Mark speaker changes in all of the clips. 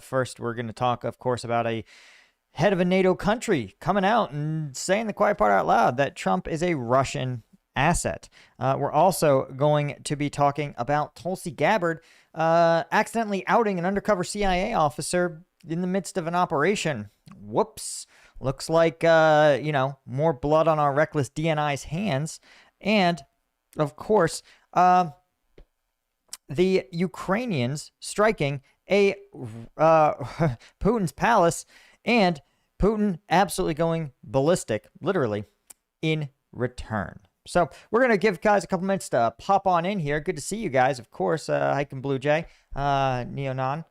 Speaker 1: First, we're going to talk, of course, about a head of a NATO country coming out and saying the quiet part out loud that Trump is a Russian asset. We're also going to be talking about Tulsi Gabbard accidentally outing an undercover CIA officer in the midst of an operation. Whoops. Looks like, more blood on our reckless DNI's hands. And, of course, the Ukrainians striking a Putin's palace, and Putin absolutely going ballistic, literally, in return. So we're going to give guys a couple minutes to pop on in here. Good to see you guys, of course. Hike and Blue Jay, Neonon.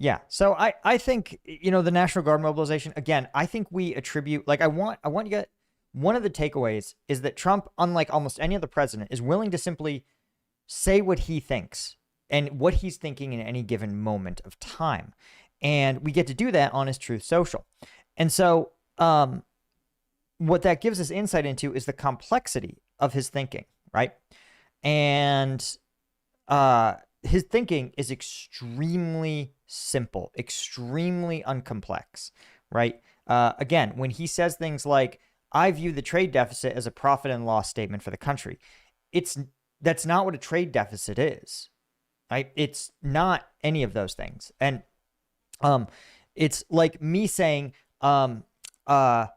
Speaker 1: Yeah, so I think, the National Guard mobilization, again, I think we attribute, like, I want you to, one of the takeaways is that Trump, unlike almost any other president, is willing to simply say what he thinks and what he's thinking in any given moment of time. And we get to do that on his Truth Social. And so what that gives us insight into is the complexity of his thinking, right? And his thinking is extremely simple, extremely uncomplex, right? Again, when he says things like, I view the trade deficit as a profit and loss statement for the country, that's not what a trade deficit is, right? It's not any of those things. And it's like me saying, I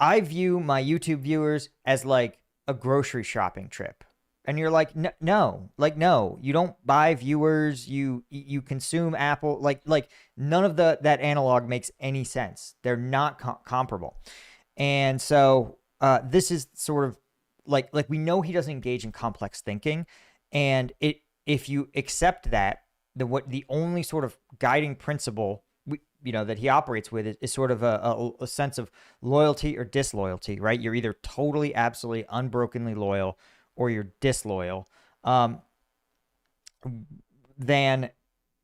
Speaker 1: view my YouTube viewers as like a grocery shopping trip. And you're like, no, you don't buy viewers, you consume Apple, like none of that analog makes any sense. They're not comparable. And so this is sort of like we know he doesn't engage in complex thinking, and if you accept that, the only sort of guiding principle that he operates with is sort of a sense of loyalty or disloyalty, right? You're either totally, absolutely, unbrokenly loyal, or you're disloyal, then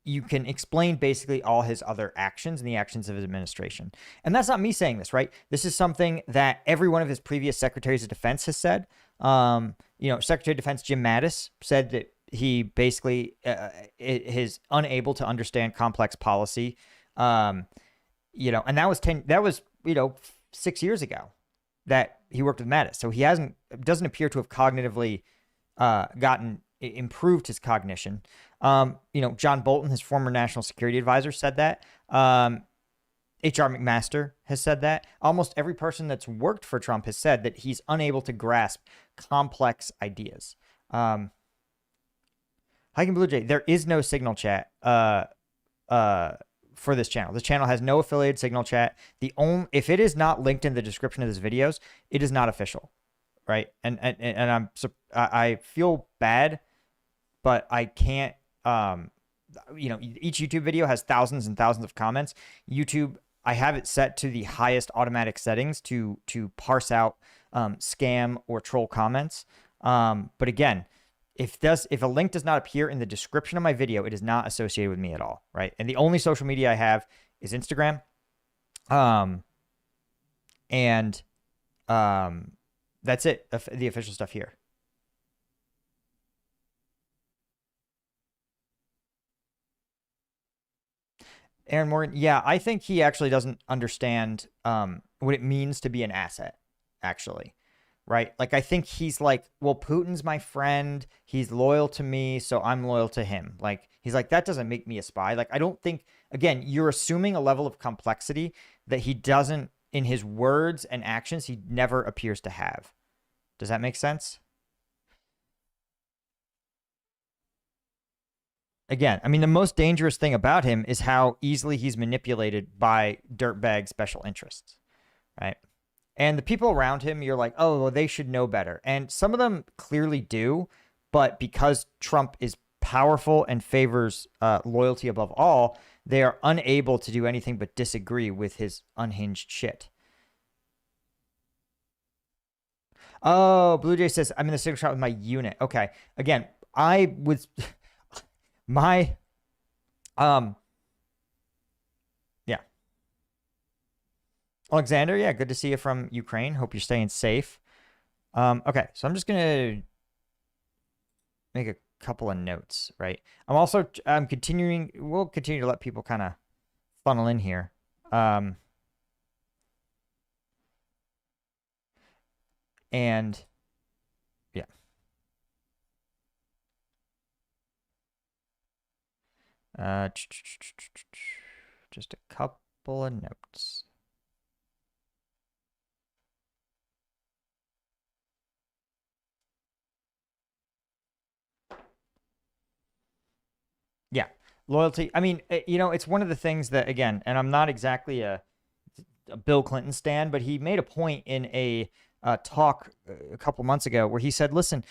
Speaker 1: you can explain basically all his other actions and the actions of his administration. And that's not me saying this, right? This is something that every one of his previous secretaries of defense has said. Secretary of Defense Jim Mattis said that he basically is unable to understand complex policy. And that was 6 years ago that he worked with Mattis. So he doesn't appear to have cognitively improved his cognition. John Bolton, his former national security advisor, said that. H.R. McMaster has said that. Almost every person that's worked for Trump has said that he's unable to grasp complex ideas. Hike and Blue Jay, there is no signal chat for this channel. This channel has no affiliated signal chat. If it is not linked in the description of this videos, it is not official, right? And I feel bad, but I can't. Each YouTube video has thousands and thousands of comments. YouTube, I have it set to the highest automatic settings to parse out scam or troll comments. But again, if a link does not appear in the description of my video, it is not associated with me at all, right? And the only social media I have is Instagram. That's it, the official stuff here. Aaron Morgan, yeah, I think he actually doesn't understand what it means to be an asset, actually. Right? Like, I think he's like, well, Putin's my friend. He's loyal to me, so I'm loyal to him. Like, he's like, that doesn't make me a spy. Like, I don't think, again, you're assuming a level of complexity that he doesn't, in his words and actions, he never appears to have. Does that make sense? Again, I mean, the most dangerous thing about him is how easily he's manipulated by dirtbag special interests, right? And the people around him, you're like, oh, well, they should know better. And some of them clearly do, but because Trump is powerful and favors loyalty above all, they are unable to do anything but disagree with his unhinged shit. Oh, Blue Jay says, I'm in the signal shot with my unit. Okay. Again, I was... my... Yeah. Alexander, yeah, good to see you from Ukraine. Hope you're staying safe. Okay, so I'm just gonna make a couple of notes, right? I'm continuing. We'll continue to let people kind of funnel in here. And yeah. Just a couple of notes. Yeah, loyalty. I mean, it's one of the things that, again, and I'm not exactly a Bill Clinton stan, but he made a point in a talk a couple months ago where he said, listen,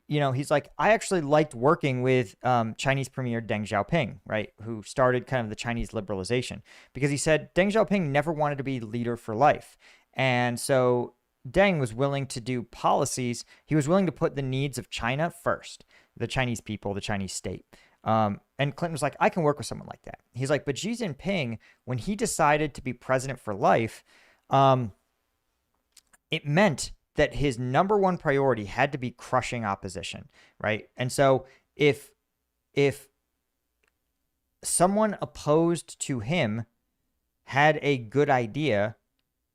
Speaker 1: he's like, I actually liked working with Chinese Premier Deng Xiaoping, right, who started kind of the Chinese liberalization, because he said Deng Xiaoping never wanted to be leader for life. And so Deng was willing to do policies. He was willing to put the needs of China first, the Chinese people, the Chinese state. And Clinton was like, I can work with someone like that. He's like, but Xi Jinping, when he decided to be president for life, it meant that his number one priority had to be crushing opposition, right? And so if someone opposed to him had a good idea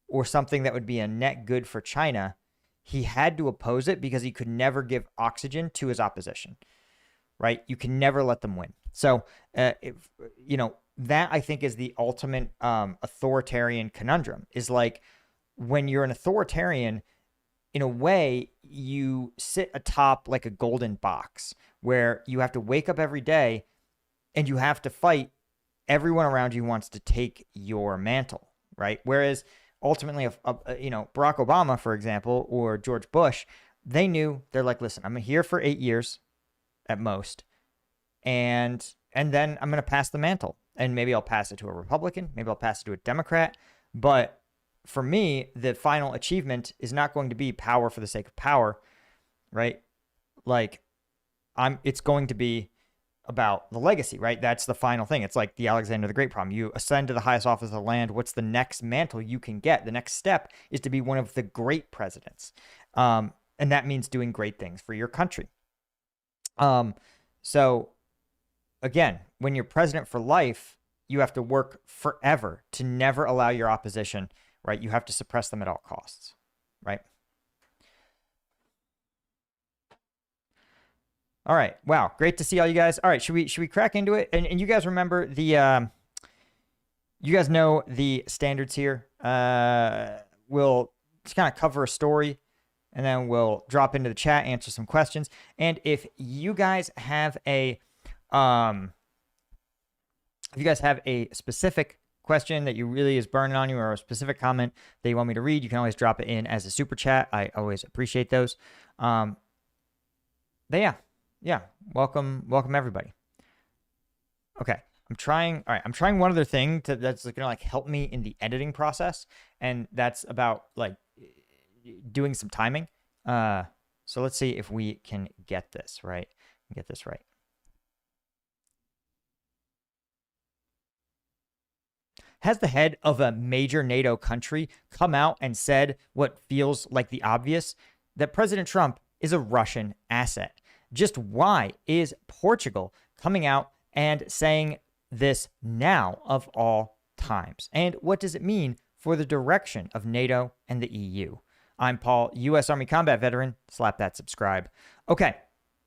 Speaker 1: or something that would be a net good for China, he had to oppose it because he could never give oxygen to his opposition, right? You can never let them win. So, that I think is the ultimate authoritarian conundrum, is like, when you're an authoritarian, in a way, you sit atop like a golden box where you have to wake up every day and you have to fight everyone around you who wants to take your mantle, right? Whereas ultimately, Barack Obama, for example, or George Bush, they're like, listen, I'm here for 8 years at most, and then I'm going to pass the mantle, and maybe I'll pass it to a Republican, maybe I'll pass it to a Democrat, but for me, the final achievement is not going to be power for the sake of power, right? Like, it's going to be about the legacy, right? That's the final thing. It's like the Alexander the Great problem. You ascend to the highest office of the land. What's the next mantle you can get? The next step is to be one of the great presidents. And that means doing great things for your country. So again, when you're president for life, you have to work forever to never allow your opposition, right? You have to suppress them at all costs, right? All right. Wow. Great to see all you guys. All right. Should we crack into it? And you guys remember you guys know the standards here. We'll just kind of cover a story and then we'll drop into the chat, answer some questions. And if you guys have a specific question that you really is burning on you, or a specific comment that you want me to read, you can always drop it in as a super chat. I always appreciate those. But yeah, welcome everybody. Okay, I'm trying one other thing that's gonna like help me in the editing process, and that's about like doing some timing. So let's see if we can get this right. Has the head of a major NATO country come out and said what feels like the obvious, that President Trump is a Russian asset? Just why is Portugal coming out and saying this now of all times? And what does it mean for the direction of NATO and the EU? I'm Paul, U.S. Army combat veteran. Slap that subscribe. Okay,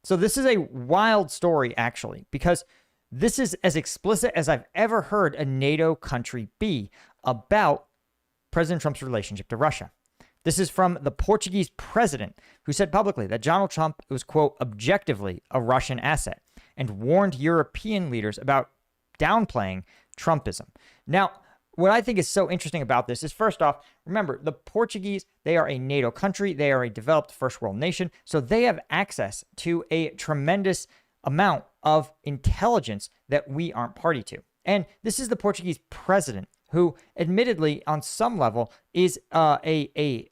Speaker 1: so this is a wild story, actually, because this is as explicit as I've ever heard a NATO country be about President Trump's relationship to Russia. This is from the Portuguese president, who said publicly that Donald Trump was, quote, objectively a Russian asset, and warned European leaders about downplaying Trumpism. Now, what I think is so interesting about this is, first off, remember, the Portuguese, they are a NATO country. They are a developed first world nation. So they have access to a tremendous amount of intelligence that we aren't party to. And this is the Portuguese president, who admittedly on some level is a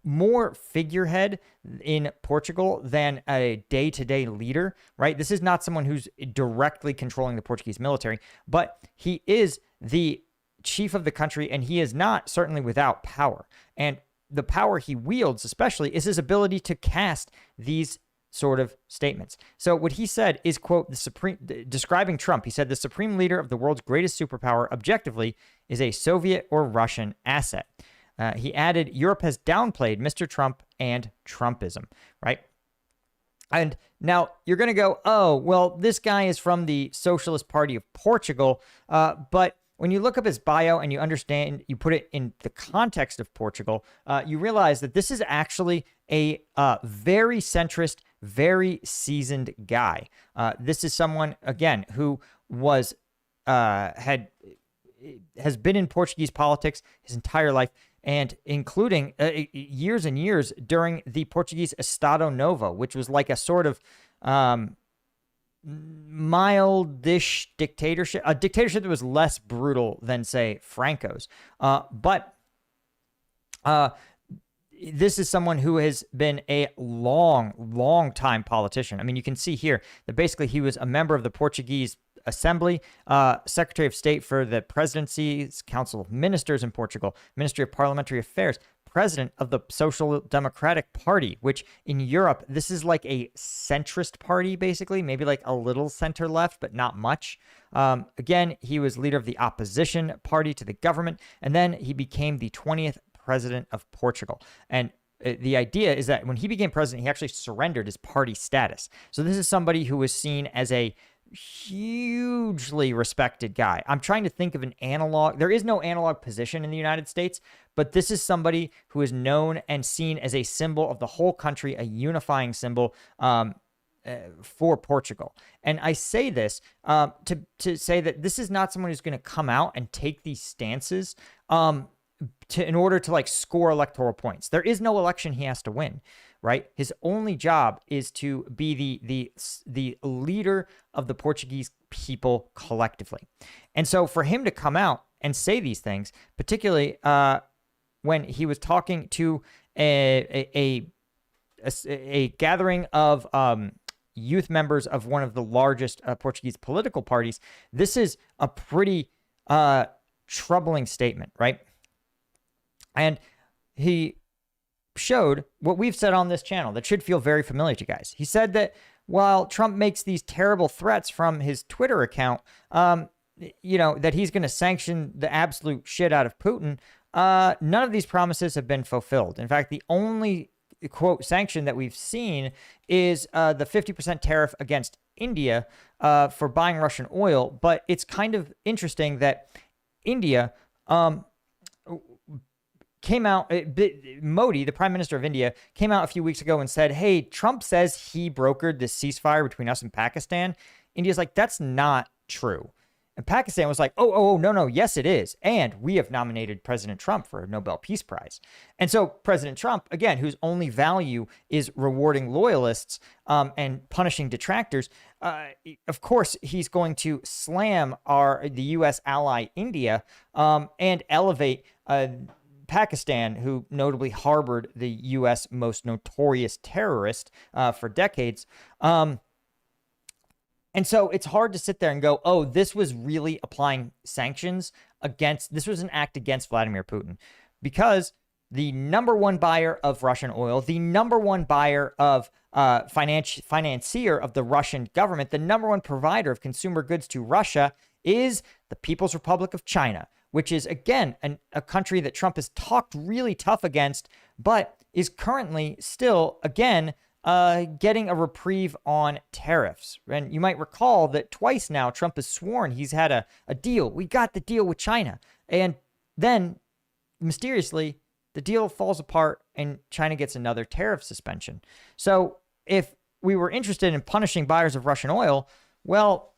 Speaker 1: more figurehead in Portugal than a day-to-day leader, right? This is not someone who's directly controlling the Portuguese military, but he is the chief of the country, and he is not certainly without power. And the power he wields, especially, is his ability to cast these sort of statements. So what he said is, quote, describing Trump, he said, the supreme leader of the world's greatest superpower, objectively, is a Soviet or Russian asset. He added, Europe has downplayed Mr. Trump and Trumpism, right? And now you're going to go, oh, well, this guy is from the Socialist Party of Portugal. But when you look up his bio and you understand, you put it in the context of Portugal, you realize that this is actually a very centrist, very seasoned guy. This is someone, again, who has been in Portuguese politics his entire life, and including years and years during the Portuguese Estado Novo, which was like a sort of mildish dictatorship, a dictatorship that was less brutal than, say, Franco's. But this is someone who has been a long time politician. I mean, you can see here that basically he was a member of the Portuguese Assembly, Secretary of State for the Presidency's Council of Ministers in Portugal, Ministry of Parliamentary Affairs, President of the Social Democratic Party, which in Europe, this is like a centrist party, basically, maybe like a little center left, but not much. Again, he was leader of the opposition party to the government, and then he became the 20th president of Portugal. And the idea is that when he became president, he actually surrendered his party status. So this is somebody who was seen as a hugely respected guy. I'm trying to think of an analog. There is no analog position in the United States, but this is somebody who is known and seen as a symbol of the whole country, a unifying symbol for Portugal. And I say this to say that this is not someone who's going to come out and take these stances in order to like score electoral points. There is no election he has to win, right? His only job is to be the leader of the Portuguese people collectively. And so for him to come out and say these things, particularly when he was talking to a gathering of youth members of one of the largest Portuguese political parties, this is a pretty troubling statement, right? And he showed what we've said on this channel that should feel very familiar to you guys. He said that while Trump makes these terrible threats from his Twitter account, that he's going to sanction the absolute shit out of Putin, none of these promises have been fulfilled. In fact, the only, quote, sanction that we've seen is the 50% tariff against India for buying Russian oil. But it's kind of interesting that India came out, Modi, the prime minister of India, came out a few weeks ago and said, hey, Trump says he brokered this ceasefire between us and Pakistan. India's like, that's not true. And Pakistan was like, oh, no, yes, it is. And we have nominated President Trump for a Nobel Peace Prize. And so President Trump, again, whose only value is rewarding loyalists and punishing detractors, of course, he's going to slam the U.S. ally India and elevate Pakistan, who notably harbored the U.S. most notorious terrorist for decades. And so it's hard to sit there and go, oh, this was really applying sanctions this was an act against Vladimir Putin, because the number one buyer of Russian oil, the number one buyer of financier of the Russian government, the number one provider of consumer goods to Russia is the People's Republic of China, which is, again, a country that Trump has talked really tough against, but is currently still, again, getting a reprieve on tariffs. And you might recall that twice now Trump has sworn he's had a deal. We got the deal with China. And then, mysteriously, the deal falls apart and China gets another tariff suspension. So if we were interested in punishing buyers of Russian oil, well,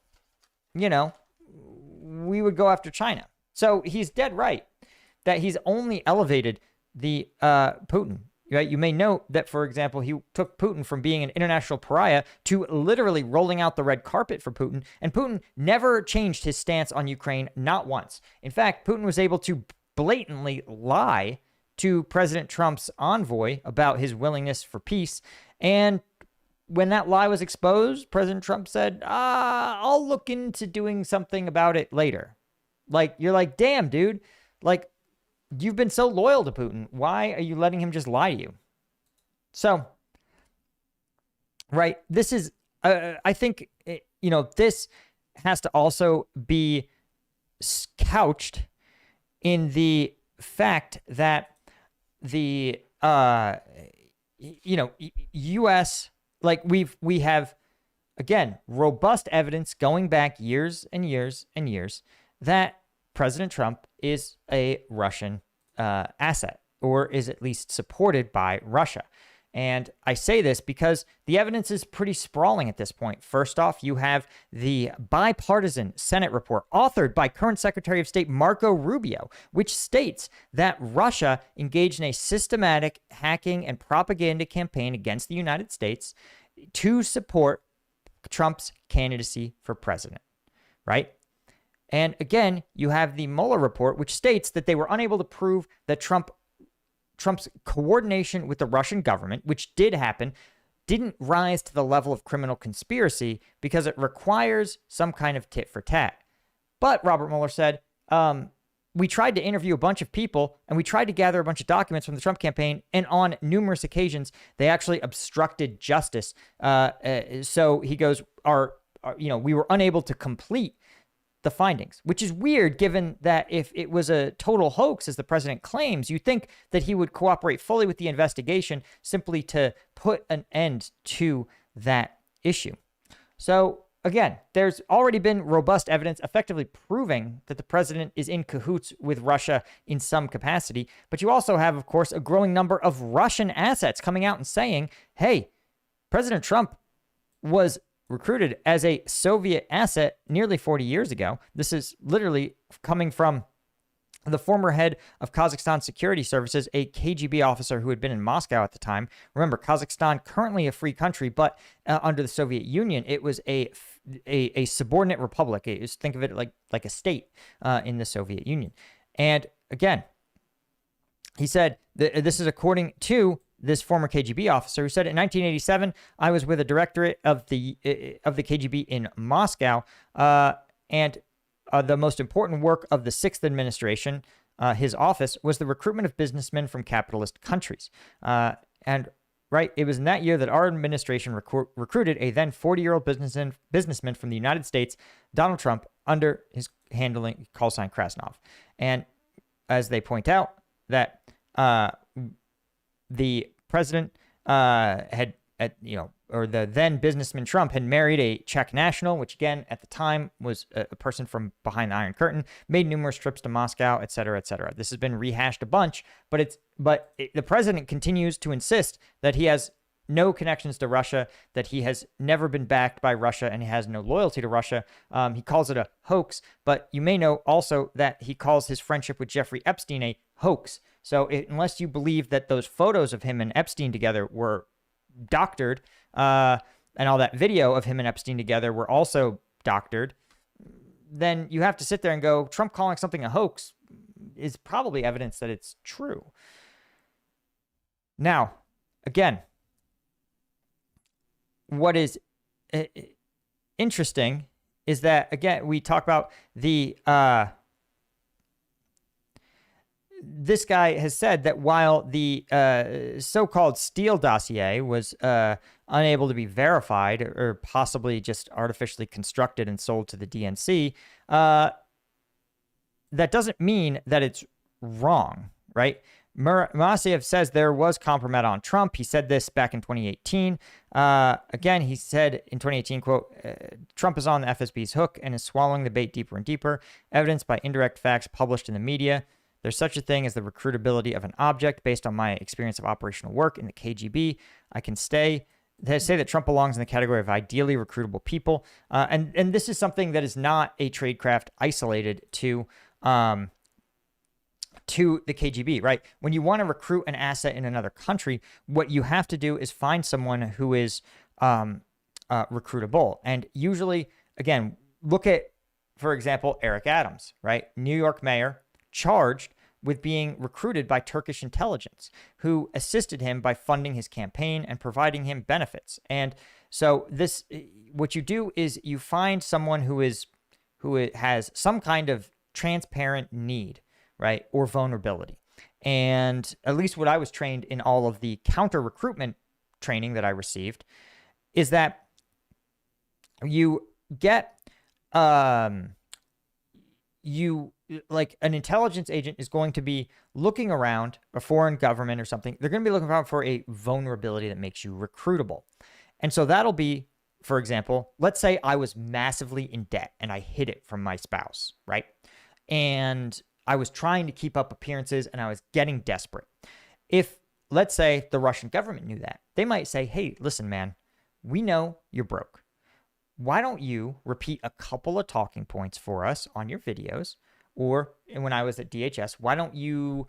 Speaker 1: we would go after China. So he's dead right that he's only elevated the Putin. Right? You may note that, for example, he took Putin from being an international pariah to literally rolling out the red carpet for Putin. And Putin never changed his stance on Ukraine, not once. In fact, Putin was able to blatantly lie to President Trump's envoy about his willingness for peace. And when that lie was exposed, President Trump said, I'll look into doing something about it later. Like, you're like, damn, dude, like, you've been so loyal to Putin. Why are you letting him just lie to you? So, right, this is, I think, this has to also be couched in the fact that the, U.S., like, we have, again, robust evidence going back years and years and years that President Trump is a Russian asset, or is at least supported by Russia. And I say this because the evidence is pretty sprawling at this point. First off, you have the bipartisan Senate report authored by current Secretary of State Marco Rubio, which states that Russia engaged in a systematic hacking and propaganda campaign against the United States to support Trump's candidacy for president, right? And again, you have the Mueller report, which states that they were unable to prove that Trump's coordination with the Russian government, which did happen, didn't rise to the level of criminal conspiracy because it requires some kind of tit for tat. But Robert Mueller said, we tried to interview a bunch of people and we tried to gather a bunch of documents from the Trump campaign, and on numerous occasions, they actually obstructed justice. So he goes, we were unable to complete the findings, which is weird given that if it was a total hoax, as the president claims, you think that he would cooperate fully with the investigation simply to put an end to that issue. So again, there's already been robust evidence effectively proving that the president is in cahoots with Russia in some capacity. But you also have, of course, a growing number of Russian assets coming out and saying, hey, President Trump was recruited as a Soviet asset nearly 40 years ago. This is literally coming from the former head of Kazakhstan Security Services, a KGB officer who had been in Moscow at the time. Remember, Kazakhstan, currently a free country, but under the Soviet Union, it was a subordinate republic. Think of it like a state in the Soviet Union. And again, he said, this is according to this former KGB officer, who said in 1987, I was with a directorate of the KGB in Moscow, and the most important work of the sixth administration, his office, was the recruitment of businessmen from capitalist countries. And right, it was in that year that our administration recruited a then 40-year-old businessman from the United States, Donald Trump, under his handling call sign Krasnov. And as they point out, that the president the then businessman Trump had married a Czech national, which again, at the time, was a person from behind the Iron Curtain, made numerous trips to Moscow, et cetera, et cetera. This has been rehashed a bunch, but the president continues to insist that he has no connections to Russia, that he has never been backed by Russia, and he has no loyalty to Russia. He calls it a hoax, but you may know also that he calls his friendship with Jeffrey Epstein a hoax. So unless you believe that those photos of him and Epstein together were doctored, and all that video of him and Epstein together were also doctored, then you have to sit there and go, Trump calling something a hoax is probably evidence that it's true. Now, again, what is interesting is that, again, we talk about the this guy has said that while the so-called Steele dossier was unable to be verified, or possibly just artificially constructed and sold to the DNC, that doesn't mean that it's wrong, right? Masiev says there was compromise on Trump. He said this back in 2018. Again, he said in 2018, quote, Trump is on the FSB's hook and is swallowing the bait deeper and deeper, evidenced by indirect facts published in the media. There's such a thing as the recruitability of an object. Based on my experience of operational work in the KGB, I can say that Trump belongs in the category of ideally recruitable people. And this is something that is not a tradecraft isolated to the KGB, right? When you want to recruit an asset in another country, what you have to do is find someone who is recruitable. And usually, again, look at, for example, Eric Adams, right? New York mayor, charged with being recruited by Turkish intelligence, who assisted him by funding his campaign and providing him benefits. And so what you do is you find someone who has some kind of transparent need, right, or vulnerability. And at least what I was trained in all of the counter recruitment training that I received is that you get like an intelligence agent is going to be looking around a foreign government or something. They're going to be looking around for a vulnerability that makes you recruitable. And so that'll be, for example, let's say I was massively in debt and I hid it from my spouse, right? And I was trying to keep up appearances and I was getting desperate. If, let's say, the Russian government knew that, they might say, hey, listen, man, we know you're broke. Why don't you repeat a couple of talking points for us on your videos? Or when I was at DHS, why don't you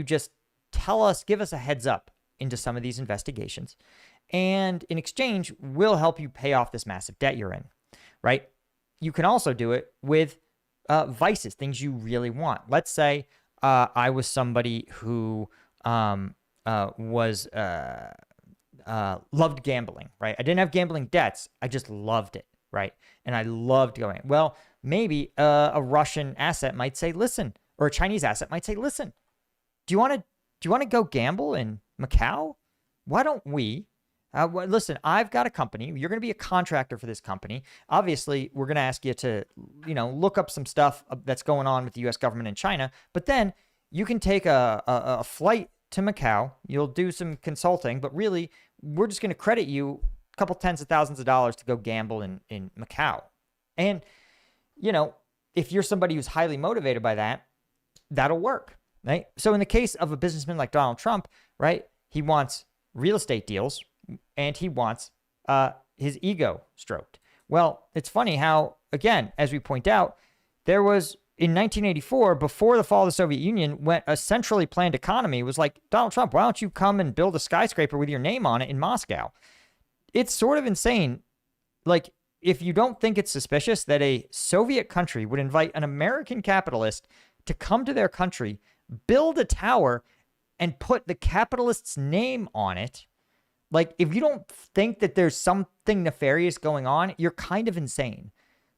Speaker 1: just tell us, give us a heads up into some of these investigations? And in exchange, we'll help you pay off this massive debt you're in, right? You can also do it with vices, things you really want. Let's say I was somebody who loved gambling, right? I didn't have gambling debts. I just loved it, right? And I loved going. Well, maybe a Russian asset might say, listen, or a Chinese asset might say, listen, do you want to go gamble in Macau? Why don't we? Listen, I've got a company. You're going to be a contractor for this company. Obviously, we're going to ask you to, look up some stuff that's going on with the U.S. government in China. But then you can take a flight to Macau. You'll do some consulting, but really, we're just going to credit you a couple tens of thousands of dollars to go gamble in Macau. And, if you're somebody who's highly motivated by that, that'll work, right? So in the case of a businessman like Donald Trump, right, he wants real estate deals and he wants his ego stroked. Well, it's funny how, again, as we point out, there was in 1984, before the fall of the Soviet Union, when a centrally planned economy was like, Donald Trump, why don't you come and build a skyscraper with your name on it in Moscow? It's sort of insane. Like, if you don't think it's suspicious that a Soviet country would invite an American capitalist to come to their country, build a tower, and put the capitalist's name on it, like, if you don't think that there's something nefarious going on, you're kind of insane.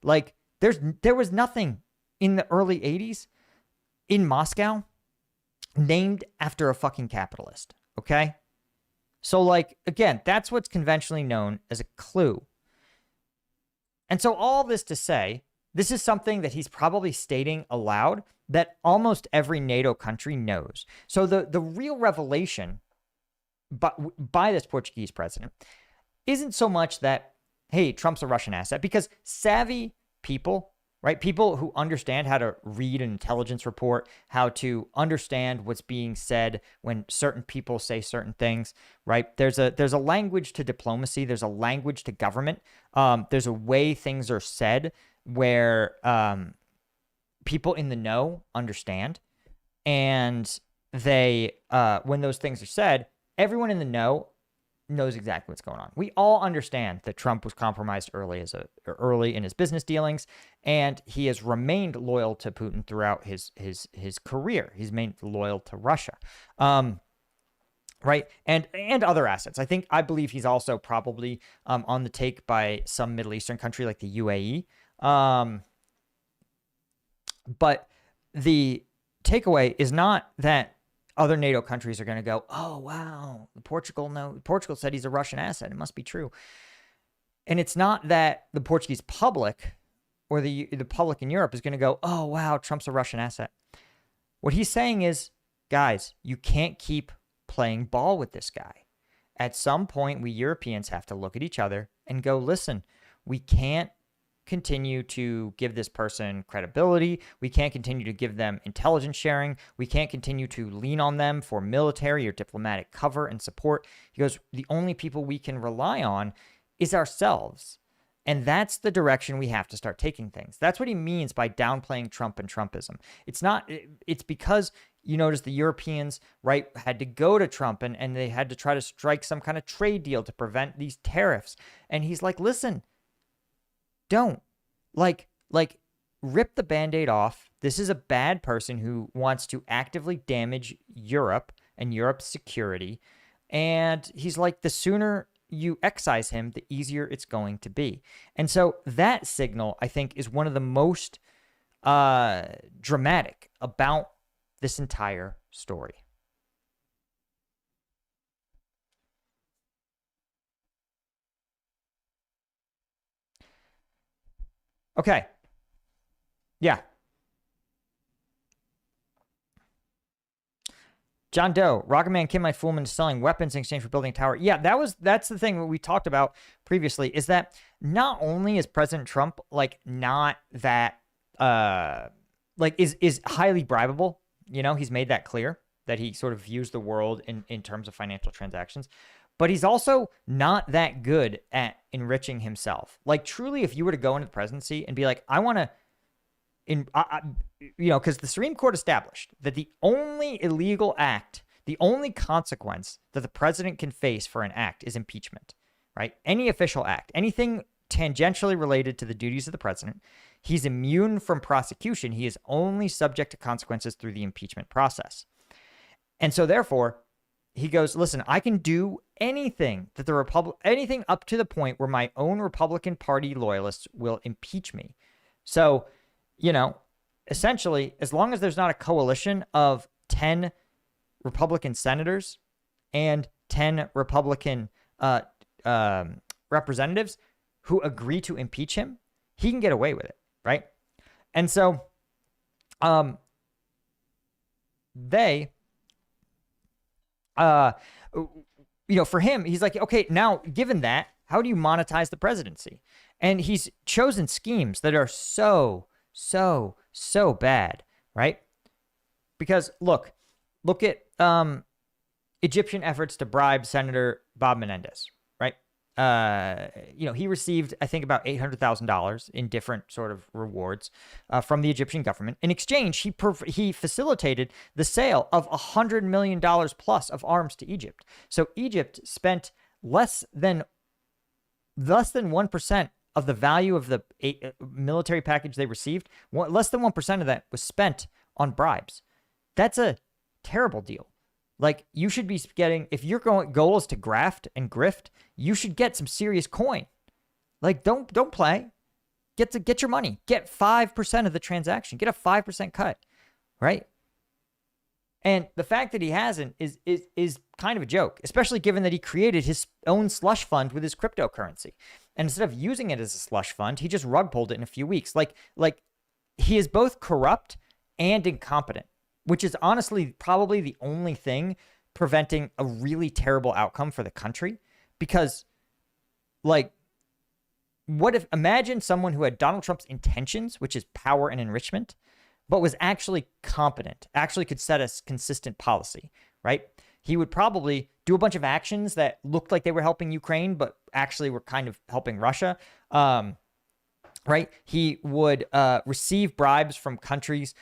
Speaker 1: Like, there was nothing in the early 80s in Moscow named after a fucking capitalist, okay? So, like, again, that's what's conventionally known as a clue. And so all this to say, this is something that he's probably stating aloud that almost every NATO country knows. So the real revelation by this Portuguese president isn't so much that, hey, Trump's a Russian asset, because savvy people, right? People who understand how to read an intelligence report, how to understand what's being said when certain people say certain things, right? There's a language to diplomacy. There's a language to government. There's a way things are said where people in the know understand. And they, when those things are said, everyone in the know knows exactly what's going on. We all understand that Trump was compromised early in his business dealings, and he has remained loyal to Putin throughout his career. He's remained loyal to Russia, right? And other assets. I believe he's also probably on the take by some Middle Eastern country like the UAE. But the takeaway is not that other NATO countries are going to go, oh, wow, Portugal said he's a Russian asset. It must be true. And it's not that the Portuguese public or the public in Europe is going to go, oh, wow, Trump's a Russian asset. What he's saying is, guys, you can't keep playing ball with this guy. At some point, we Europeans have to look at each other and go, listen, we can't continue to give this person credibility. We can't continue to give them intelligence sharing. We can't continue to lean on them for military or diplomatic cover and support. He goes, the only people we can rely on is ourselves. And that's the direction we have to start taking things. That's what he means by downplaying Trump and Trumpism. It's because you notice the Europeans, right, had to go to Trump and they had to try to strike some kind of trade deal to prevent these tariffs. And he's like, listen, don't rip the Band-Aid off. This is a bad person who wants to actively damage Europe and Europe's security. And he's like, the sooner you excise him, the easier it's going to be. And so that signal, I think, is one of the most dramatic about this entire story. Okay. Yeah. John Doe, Rocket Man Kim My Foolman is selling weapons in exchange for building a tower. Yeah, that's the thing that we talked about previously, is that not only is President Trump like not that like is highly bribable, you know, he's made that clear that he sort of views the world in terms of financial transactions, but he's also not that good at enriching himself. Like truly, if you were to go into the presidency and be like, I want to you know, because the Supreme Court established that the only illegal act, the only consequence that the president can face for an act is impeachment, right? Any official act, anything tangentially related to the duties of the president, he's immune from prosecution. He is only subject to consequences through the impeachment process. And so therefore, he goes, listen, I can do anything that anything up to the point where my own Republican Party loyalists will impeach me. So, you know, essentially, as long as there's not a coalition of 10 Republican senators and 10 Republican representatives who agree to impeach him, he can get away with it, right? And so they, you know, for him, he's like, okay, now, given that, how do you monetize the presidency? And he's chosen schemes that are so bad, right? Because look at Egyptian efforts to bribe Senator Bob Menendez, right? You know, he received, I think, about $800,000 in different sort of rewards from the Egyptian government. In exchange, he facilitated the sale of $100 million plus of arms to Egypt. So Egypt spent less than 1% of the value of the military package they received. Less than 1% of that was spent on bribes. That's a terrible deal. Like, you should be getting, if your goal is to graft and grift, you should get some serious coin. Like, don't play. Get your money. Get 5% of the transaction. Get a 5% cut, right? And the fact that he hasn't is kind of a joke, especially given that he created his own slush fund with his cryptocurrency. And instead of using it as a slush fund, he just rug pulled it in a few weeks. Like he is both corrupt and incompetent, which is honestly probably the only thing preventing a really terrible outcome for the country. Because, like, imagine someone who had Donald Trump's intentions, which is power and enrichment, but was actually competent, actually could set a consistent policy, right? He would probably do a bunch of actions that looked like they were helping Ukraine, but actually were kind of helping Russia, right? He would receive bribes from countries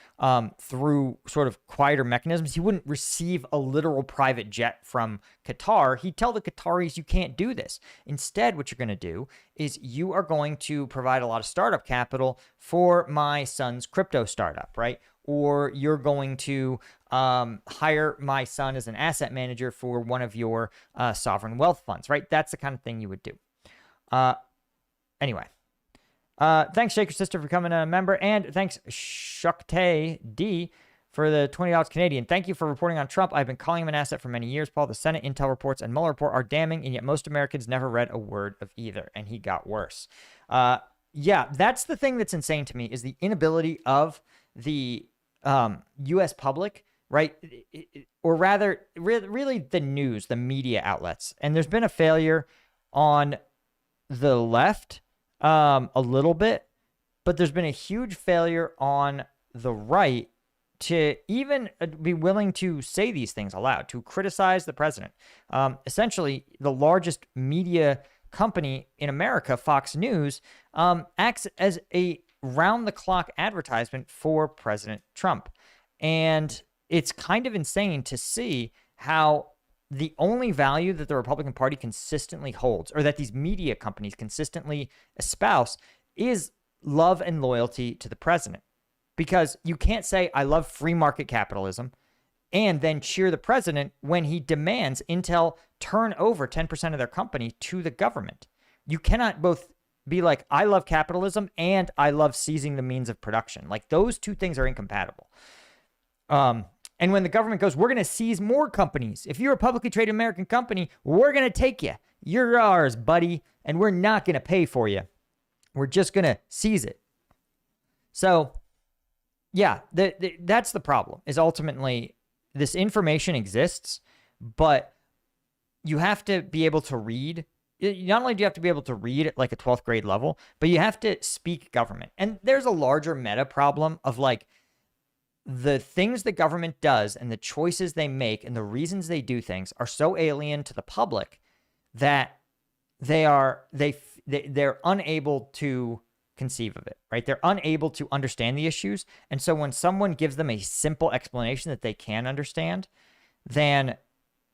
Speaker 1: through sort of quieter mechanisms. He wouldn't receive a literal private jet from Qatar. He'd tell the Qataris, you can't do this. Instead, what you're going to do is you are going to provide a lot of startup capital for my son's crypto startup, right? Or you're going to hire my son as an asset manager for one of your sovereign wealth funds, right? That's the kind of thing you would do. Anyway. Thanks, Shaker Sister, for becoming a member. And thanks, Shukte D, for the $20 Canadian. Thank you for reporting on Trump. I've been calling him an asset for many years, Paul. The Senate intel reports and Mueller report are damning, and yet most Americans never read a word of either. And he got worse. Yeah, that's the thing that's insane to me, is the inability of the U.S. public, right? Or rather, really the news, the media outlets. And there's been a failure on the left a little bit, but there's been a huge failure on the right to even be willing to say these things aloud, to criticize the president. Essentially, the largest media company in America, Fox News, acts as a round-the-clock advertisement for President Trump. And it's kind of insane to see how the only value that the Republican Party consistently holds, or that these media companies consistently espouse, is love and loyalty to the president. Because you can't say, I love free market capitalism, and then cheer the president when he demands Intel turn over 10% of their company to the government. You cannot both be like, I love capitalism and I love seizing the means of production. Like, those two things are incompatible. And when the government goes, we're going to seize more companies. If you're a publicly traded American company, we're going to take you. You're ours, buddy. And we're not going to pay for you. We're just going to seize it. So, yeah, that's the problem, is ultimately this information exists, but you have to be able to read. Not only do you have to be able to read at like a 12th grade level, but you have to speak government. And there's a larger meta problem of like the things the government does and the choices they make and the reasons they do things are so alien to the public that they're unable to conceive of it, right? They're unable to understand the issues. And so when someone gives them a simple explanation that they can understand, then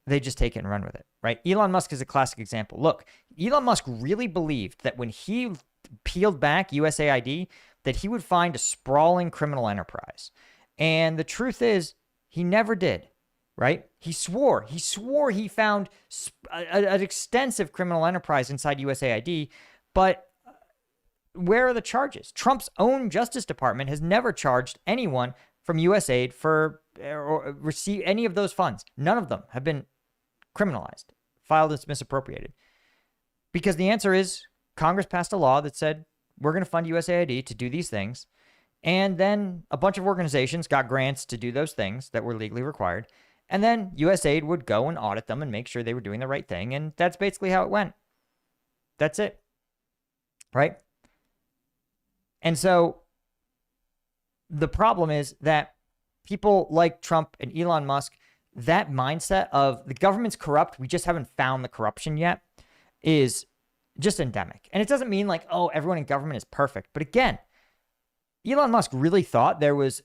Speaker 1: they just take it and run with it, right? Elon Musk is a classic example. Look, Elon Musk really believed that when he peeled back USAID, that he would find a sprawling criminal enterprise. And the truth is, he never did, right? He swore he found an extensive criminal enterprise inside USAID, but where are the charges? Trump's own Justice Department has never charged anyone from USAID for or receive any of those funds. None of them have been criminalized, filed as misappropriated. Because the answer is Congress passed a law that said we're going to fund USAID to do these things. And then a bunch of organizations got grants to do those things that were legally required. And then USAID would go and audit them and make sure they were doing the right thing. And that's basically how it went. That's it. Right? And so the problem is that people like Trump and Elon Musk, that mindset of the government's corrupt, we just haven't found the corruption yet, is just endemic. And it doesn't mean like, oh, everyone in government is perfect. But again, Elon Musk really thought there was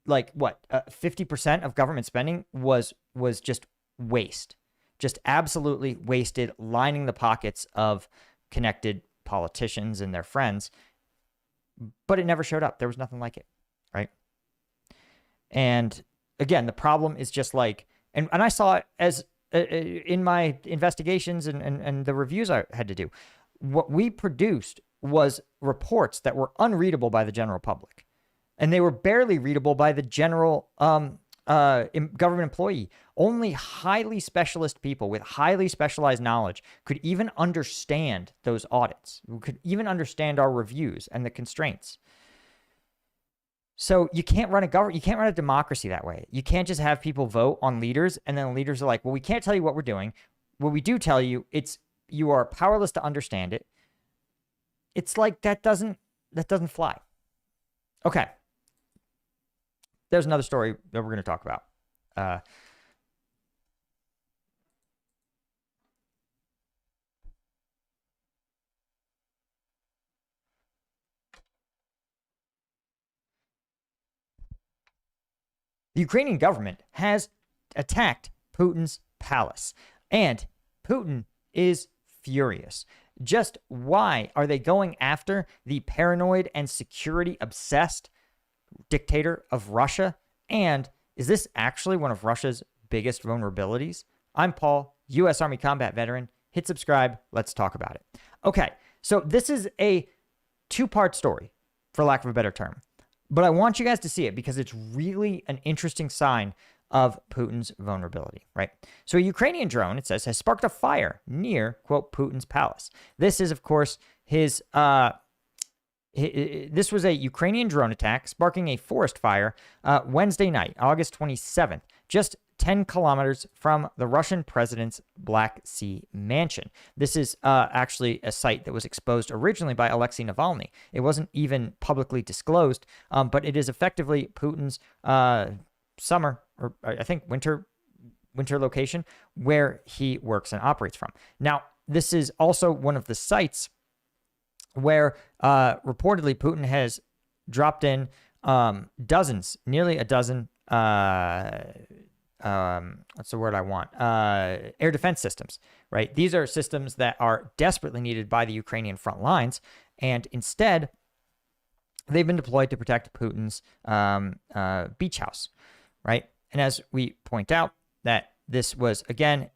Speaker 1: like 50% of government spending was just waste, just absolutely wasted, lining the pockets of connected politicians and their friends. But it never showed up. There was nothing like it, right? And again, the problem is just like, and I saw it as in my investigations and the reviews I had to do. What we produced was reports that were unreadable by the general public. And they were barely readable by the general government employee. Only highly specialist people with highly specialized knowledge could even understand those audits, could even understand our reviews and the constraints. So you can't run a government, you can't run a democracy that way. You can't just have people vote on leaders and then the leaders are like, well, we can't tell you what we're doing. What we do tell you, you are powerless to understand it. It's like that doesn't fly. Okay. There's another story that we're going to talk about. The Ukrainian government has attacked Putin's palace, and Putin is furious. Just why are they going after the paranoid and security-obsessed dictator of Russia? And is this actually one of Russia's biggest vulnerabilities? I'm Paul, U.S. Army combat veteran. Hit subscribe. Let's talk about it. Okay, so this is a two-part story, for lack of a better term. But I want you guys to see it because it's really an interesting sign of Putin's vulnerability, right? So a Ukrainian drone, it says, has sparked a fire near, quote, Putin's palace. This is, of course, this was a Ukrainian drone attack sparking a forest fire Wednesday night, August 27th, just 10 kilometers from the Russian president's Black Sea mansion. This is actually a site that was exposed originally by Alexei Navalny. It wasn't even publicly disclosed, but it is effectively Putin's summer, or I think winter location where he works and operates from. Now, this is also one of the sites where reportedly Putin has dropped in nearly a dozen, what's the word I want? Air defense systems, right? These are systems that are desperately needed by the Ukrainian front lines, and instead, they've been deployed to protect Putin's beach house, right? And as we point out, that this was, again,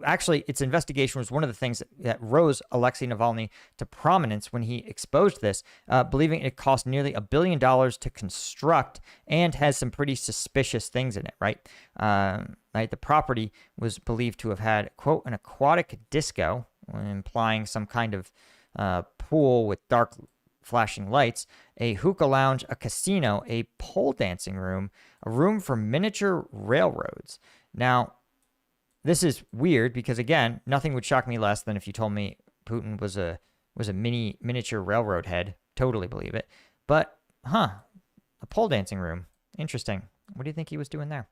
Speaker 1: actually, its investigation was one of the things that rose Alexei Navalny to prominence when he exposed this, believing it cost nearly $1 billion to construct and has some pretty suspicious things in it, right? Right. The property was believed to have had, quote, an aquatic disco, implying some kind of pool with dark flashing lights, a hookah lounge, a casino, a pole dancing room, a room for miniature railroads. Now, this is weird because, again, nothing would shock me less than if you told me Putin was a miniature railroad head. Totally believe it. But, a pole dancing room. Interesting. What do you think he was doing there?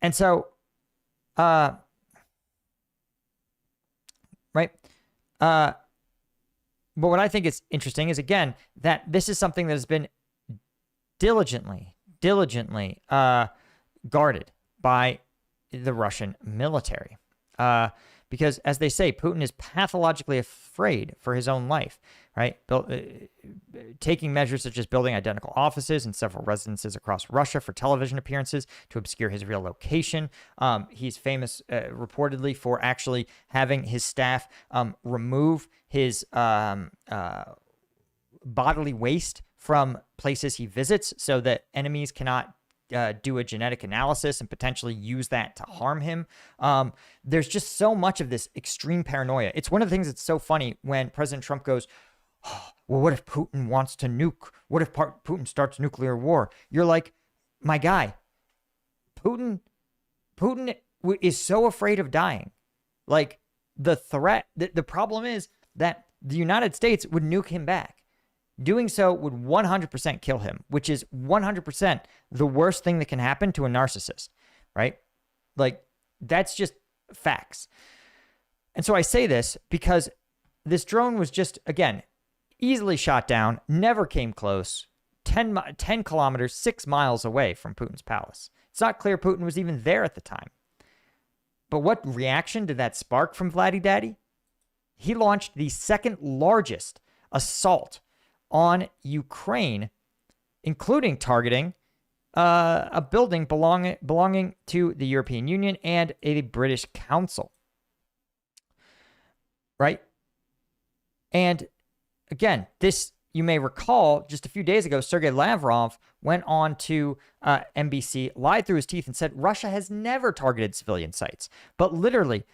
Speaker 1: And so, right. But what I think is interesting is, again, that this is something that has been diligently guarded by the Russian military. Because, as they say, Putin is pathologically afraid for his own life, right? Taking measures such as building identical offices in several residences across Russia for television appearances to obscure his real location. He's famous, reportedly, for actually having his staff remove his bodily waste from places he visits so that enemies cannot do a genetic analysis and potentially use that to harm him. There's just so much of this extreme paranoia. It's one of the things that's so funny when President Trump goes, oh, well, what if Putin wants to nuke? What if Putin starts nuclear war? You're like, my guy, Putin is so afraid of dying. Like, the threat, the problem is that the United States would nuke him back. Doing so would 100% kill him, which is 100% the worst thing that can happen to a narcissist, right? Like, that's just facts. And so I say this because this drone was just, again, easily shot down, never came close, 10 kilometers, 6 miles away from Putin's palace. It's not clear Putin was even there at the time. But what reaction did that spark from Vladdy Daddy? He launched the second largest assault on Ukraine, including targeting a building belonging to the European Union and a British Council. Right? And again, this, you may recall, just a few days ago, Sergei Lavrov went on to NBC, lied through his teeth, and said Russia has never targeted civilian sites. But literally,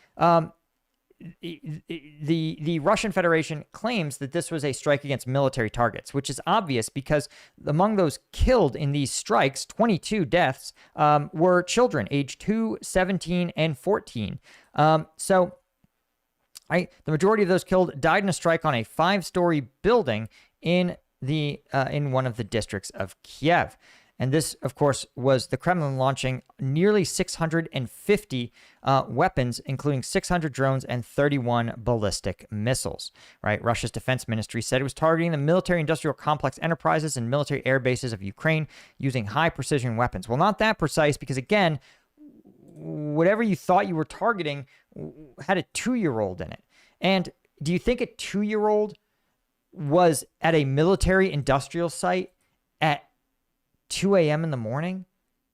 Speaker 1: the Russian Federation claims that this was a strike against military targets, which is obvious because among those killed in these strikes, 22 deaths were children aged 2, 17, and 14. The majority of those killed died in a strike on a 5-story building in one of the districts of Kiev. And this, of course, was the Kremlin launching nearly 650 weapons, including 600 drones and 31 ballistic missiles. Right? Russia's defense ministry said it was targeting the military-industrial complex enterprises and military air bases of Ukraine using high-precision weapons. Well, not that precise because, again, whatever you thought you were targeting had a 2-year-old in it. And do you think a 2-year-old was at a military-industrial site at 2 a.m. in the morning?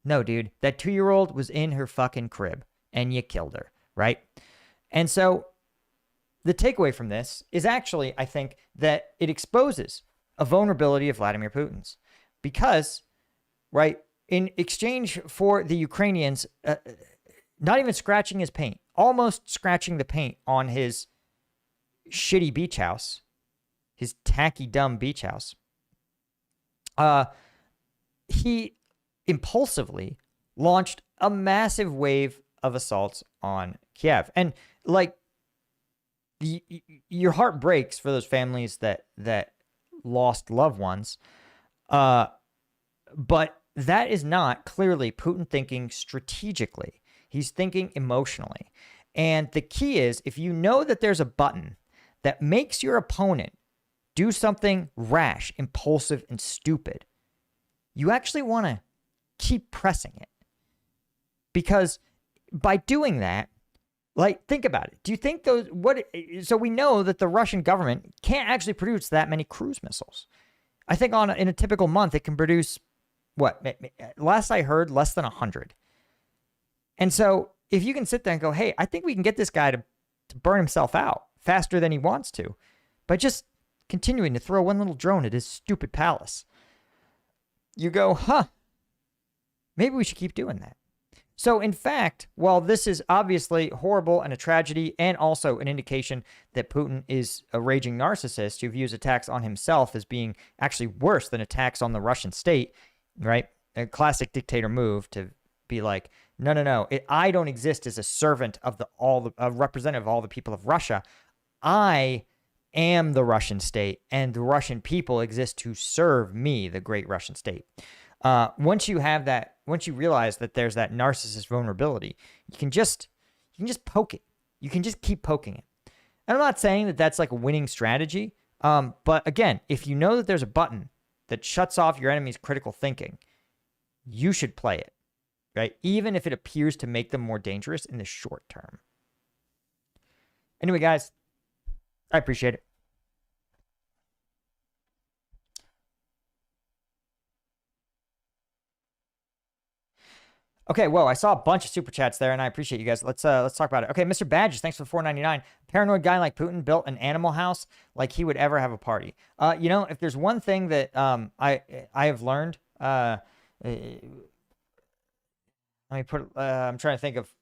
Speaker 1: No, dude. That 2-year-old was in her fucking crib and you killed her, right? And so the takeaway from this is actually, I think, that it exposes a vulnerability of Vladimir Putin's because, right, in exchange for the Ukrainians not even scratching his paint, almost scratching the paint on his shitty beach house, his tacky, dumb beach house, he impulsively launched a massive wave of assaults on Kiev. And, like, your heart breaks for those families that lost loved ones. But that is not clearly Putin thinking strategically. He's thinking emotionally. And the key is, if you know that there's a button that makes your opponent do something rash, impulsive, and stupid, you actually want to keep pressing it. Because by doing that, like, think about it. Do you think so we know that the Russian government can't actually produce that many cruise missiles. I think in a typical month, it can produce, last I heard, less than 100. And so if you can sit there and go, hey, I think we can get this guy to burn himself out faster than he wants to by just continuing to throw one little drone at his stupid palace, you go, huh, maybe we should keep doing that. So, in fact, while this is obviously horrible and a tragedy and also an indication that Putin is a raging narcissist who views attacks on himself as being actually worse than attacks on the Russian state, right? A classic dictator move to be like, no. I don't exist as a servant of a representative of all the people of Russia. I am the Russian state, and the Russian people exist to serve me, the great Russian state. Once you have that, once you realize that there's that narcissist vulnerability, you can just poke it. You can just keep poking it. And I'm not saying that that's like a winning strategy. But again, if you know that there's a button that shuts off your enemy's critical thinking, you should play it, right? Even if it appears to make them more dangerous in the short term. Anyway, guys, I appreciate it. Okay, whoa, I saw a bunch of super chats there, and I appreciate you guys. Let's talk about it. Okay, Mr. Badges, thanks for the $4.99. Paranoid guy like Putin built an animal house like he would ever have a party. If there's one thing that I have learned, let me put. I'm trying to think of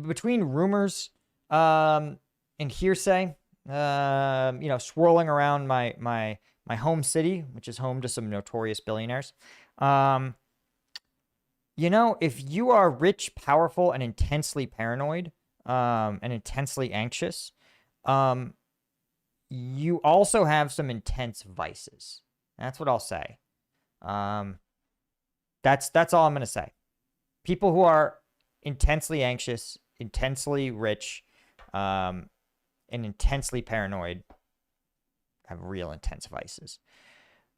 Speaker 1: between rumors and hearsay, swirling around my home city, which is home to some notorious billionaires. If you are rich, powerful, and intensely paranoid, and intensely anxious, you also have some intense vices. That's what I'll say. That's all I'm going to say. People who are intensely anxious, intensely rich, and intensely paranoid have real intense vices.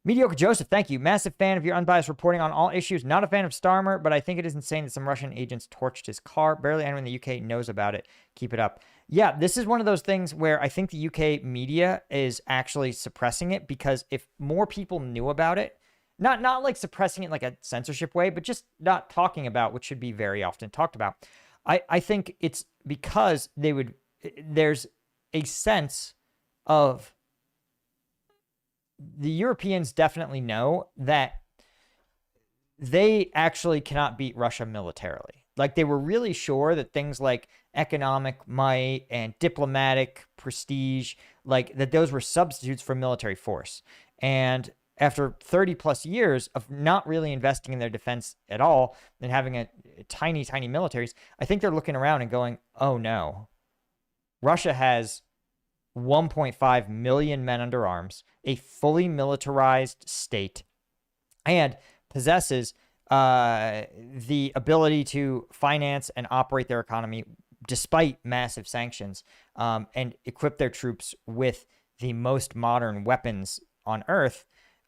Speaker 1: Mediocre Joseph, thank you. Massive fan of your unbiased reporting on all issues. Not a fan of Starmer, but I think it is insane that some Russian agents torched his car. Barely anyone in the UK knows about it. Keep it up. Yeah, this is one of those things where I think the UK media is actually suppressing it, because if more people knew about it, not like suppressing it like a censorship way, but just not talking about what should be very often talked about. I think it's because there's a sense of, the Europeans definitely know that they actually cannot beat Russia militarily. Like, they were really sure that things like economic might and diplomatic prestige, like that those were substitutes for military force. And after 30 plus years of not really investing in their defense at all and having a tiny militaries, I think they're looking around and going, oh no, Russia has 1.5 million men under arms, a fully militarized state, and possesses the ability to finance and operate their economy despite massive sanctions, and equip their troops with the most modern weapons on Earth.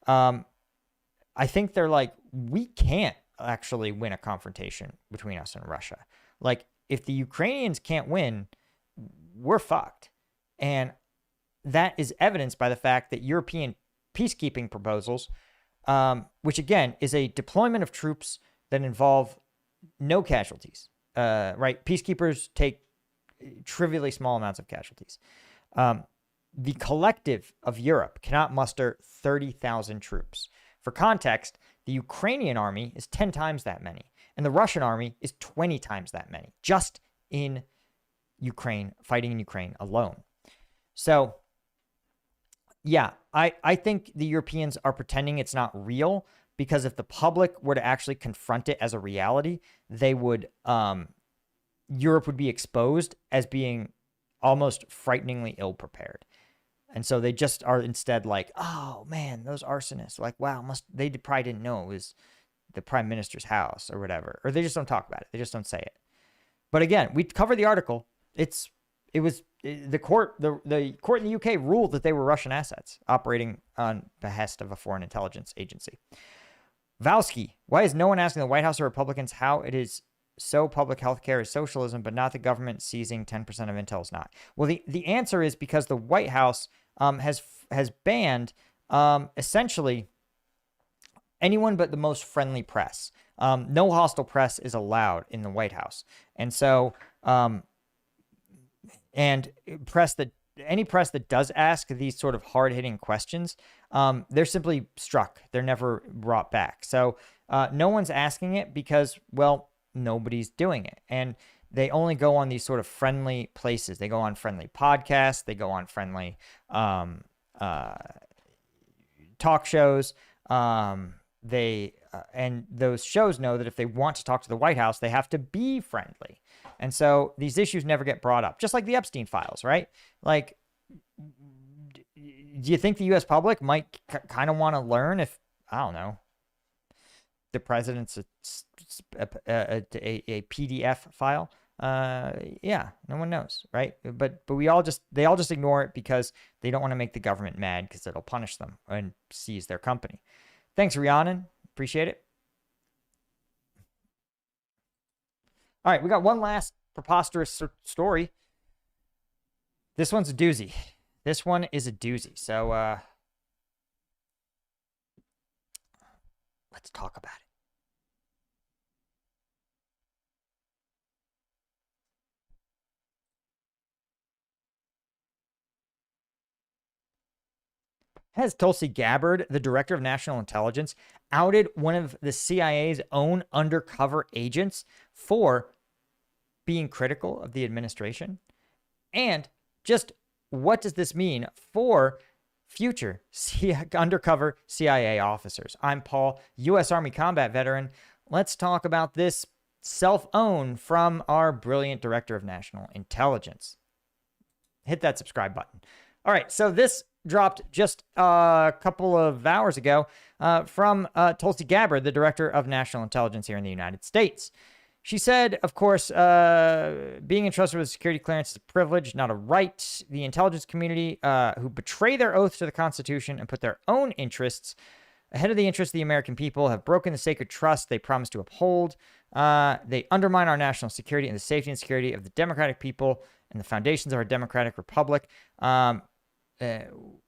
Speaker 1: I think they're like, we can't actually win a confrontation between us and Russia. Like, if the Ukrainians can't win, we're fucked. And that is evidenced by the fact that European peacekeeping proposals, which again is a deployment of troops that involve no casualties, right? Peacekeepers take trivially small amounts of casualties. The collective of Europe cannot muster 30,000 troops. For context, the Ukrainian army is 10 times that many, and the Russian army is 20 times that many, just in Ukraine, fighting in Ukraine alone. So, yeah, I think the Europeans are pretending it's not real, because if the public were to actually confront it as a reality, they would, Europe would be exposed as being almost frighteningly ill-prepared. And so they just are instead like, oh man, those arsonists, like, wow, they probably didn't know it was the prime minister's house or whatever. Or they just don't talk about it. They just don't say it. But again, we covered the article. It was the court in the UK ruled that they were Russian assets operating on behest of a foreign intelligence agency. Valsky, why is no one asking the White House or Republicans how it is so public health care is socialism, but not the government seizing 10% of intel is not? Well, the answer is because the White House has banned essentially anyone but the most friendly press. No hostile press is allowed in the White House. And so, and any press that does ask these sort of hard-hitting questions, they're simply struck. They're never brought back. So no one's asking it because, well, nobody's doing it. And they only go on these sort of friendly places. They go on friendly podcasts. They go on friendly talk shows. And those shows know that if they want to talk to the White House, they have to be friendly. And so these issues never get brought up, just like the Epstein files, right? Like, do you think the U.S. public might kind of want to learn if, I don't know, the president's a PDF file? Yeah, no one knows, right? But they all just ignore it because they don't want to make the government mad because it'll punish them and seize their company. Thanks, Rhiannon. Appreciate it. All right, we got one last preposterous story. This one's a doozy. This one is a doozy. So let's talk about it. Has Tulsi Gabbard, the director of national intelligence, outed one of the CIA's own undercover agents for being critical of the administration? And just what does this mean for future undercover CIA officers? I'm Paul, U.S. Army combat veteran. Let's talk about this self-own from our brilliant director of national intelligence. Hit that subscribe button. All right, so this dropped just a couple of hours ago from Tulsi Gabbard, the director of national intelligence here in the United States. She said, of course, being entrusted with security clearance is a privilege, not a right. The intelligence community who betray their oath to the Constitution and put their own interests ahead of the interests of the American people have broken the sacred trust they promised to uphold. They undermine our national security and the safety and security of the democratic people and the foundations of our democratic republic,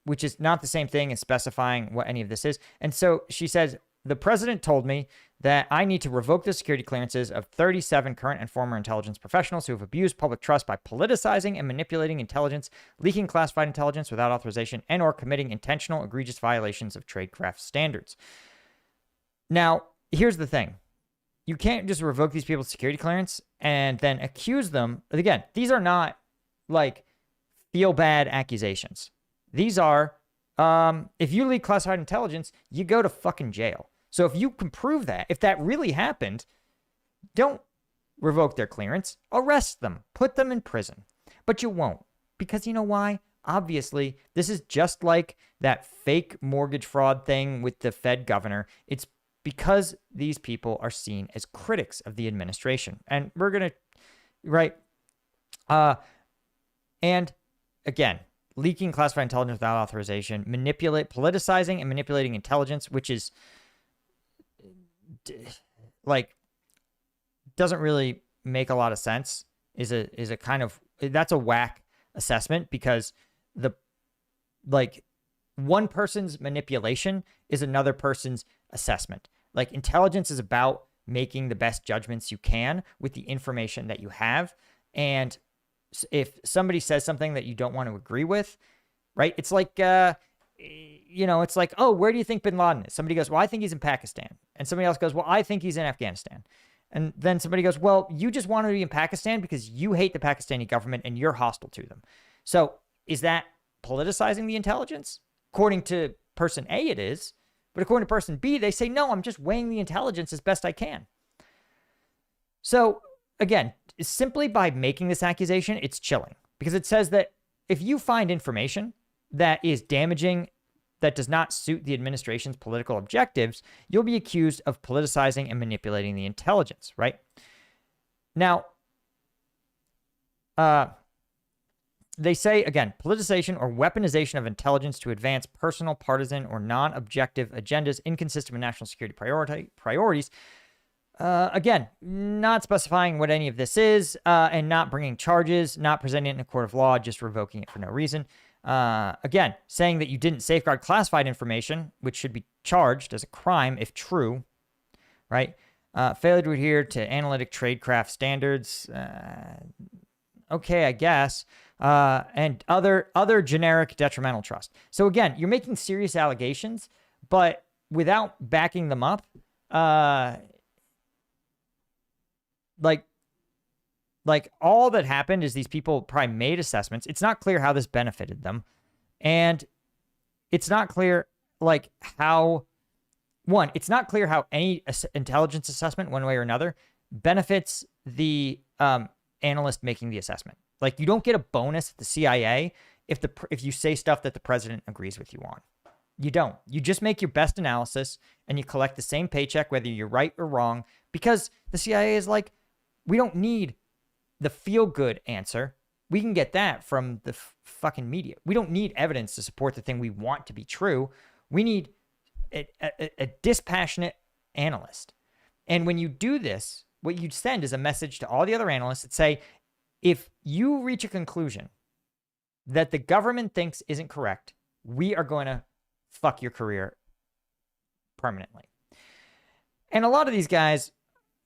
Speaker 1: which is not the same thing as specifying what any of this is. And so she says, the president told me that I need to revoke the security clearances of 37 current and former intelligence professionals who have abused public trust by politicizing and manipulating intelligence, leaking classified intelligence without authorization, and or committing intentional egregious violations of tradecraft standards. Now, here's the thing. You can't just revoke these people's security clearance and then accuse them. Again, these are not like feel bad accusations. These are, if you leak classified intelligence, you go to fucking jail. So if you can prove that, if that really happened, don't revoke their clearance, arrest them, put them in prison. But you won't, because you know why? Obviously, this is just like that fake mortgage fraud thing with the Fed governor. It's because these people are seen as critics of the administration. And we're going to, right? And again, leaking classified intelligence without authorization, politicizing and manipulating intelligence, which is like doesn't really make a lot of sense, is a kind of, that's a whack assessment, because the like one person's manipulation is another person's assessment. Like intelligence is about making the best judgments you can with the information that you have. And if somebody says something that you don't want to agree with, right? It's like, it's like, oh, where do you think bin Laden is? Somebody goes, well, I think he's in Pakistan. And somebody else goes, well, I think he's in Afghanistan. And then somebody goes, well, you just want to be in Pakistan because you hate the Pakistani government and you're hostile to them. So is that politicizing the intelligence? According to person A, it is. But according to person B, they say, no, I'm just weighing the intelligence as best I can. So again, simply by making this accusation, it's chilling, because it says that if you find information that is damaging, that does not suit the administration's political objectives, you'll be accused of politicizing and manipulating the intelligence, right? Now, they say, again, politicization or weaponization of intelligence to advance personal, partisan, or non-objective agendas inconsistent with national security priorities. Again, not specifying what any of this is, and not bringing charges, not presenting it in a court of law, just revoking it for no reason. Again, saying that you didn't safeguard classified information, which should be charged as a crime if true, right? Failure to adhere to analytic tradecraft standards. Okay, I guess. And other generic detrimental trust. So again, you're making serious allegations, but without backing them up, like all that happened is these people probably made assessments. It's not clear how this benefited them. And it's not clear, like, how, one, it's not clear how any intelligence assessment, one way or another, benefits the analyst making the assessment. Like, you don't get a bonus at the CIA if you say stuff that the president agrees with you on. You don't. You just make your best analysis and you collect the same paycheck, whether you're right or wrong, because the CIA is like, we don't need the feel-good answer. We can get that from the fucking media. We don't need evidence to support the thing we want to be true. We need a dispassionate analyst. And when you do this, what you send is a message to all the other analysts that say, if you reach a conclusion that the government thinks isn't correct, we are going to fuck your career permanently. And a lot of these guys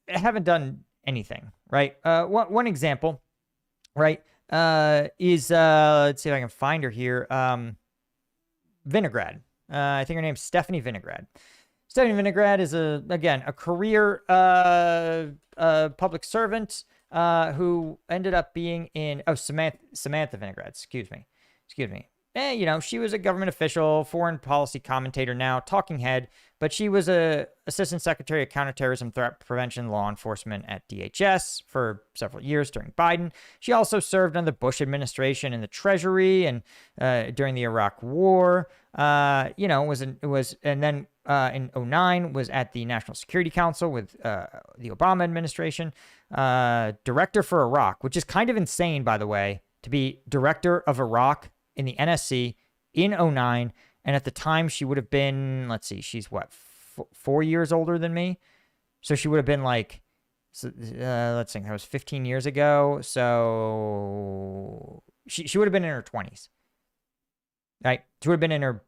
Speaker 1: haven't done anything, right? One example, right, is, let's see if I can find her here, Vinograd. I think her name's Stephanie Vinograd. Stephanie Vinograd is, again, a career public servant who ended up being in, Samantha Vinograd, excuse me. You know, she was a government official, foreign policy commentator now, talking head, but she was a assistant secretary of counterterrorism threat prevention law enforcement at DHS for several years during Biden. She also served under the Bush administration in the Treasury and during the Iraq War. You know, and then in 2009 was at the National Security Council with the Obama administration, director for Iraq, which is kind of insane, by the way, to be director of Iraq in the NSC in 2009. And at the time, she would have been, let's see, she's what, 4 years older than me? So she would have been like, let's think, that was 15 years ago. So she would have been in her 20s, right? She would have been in her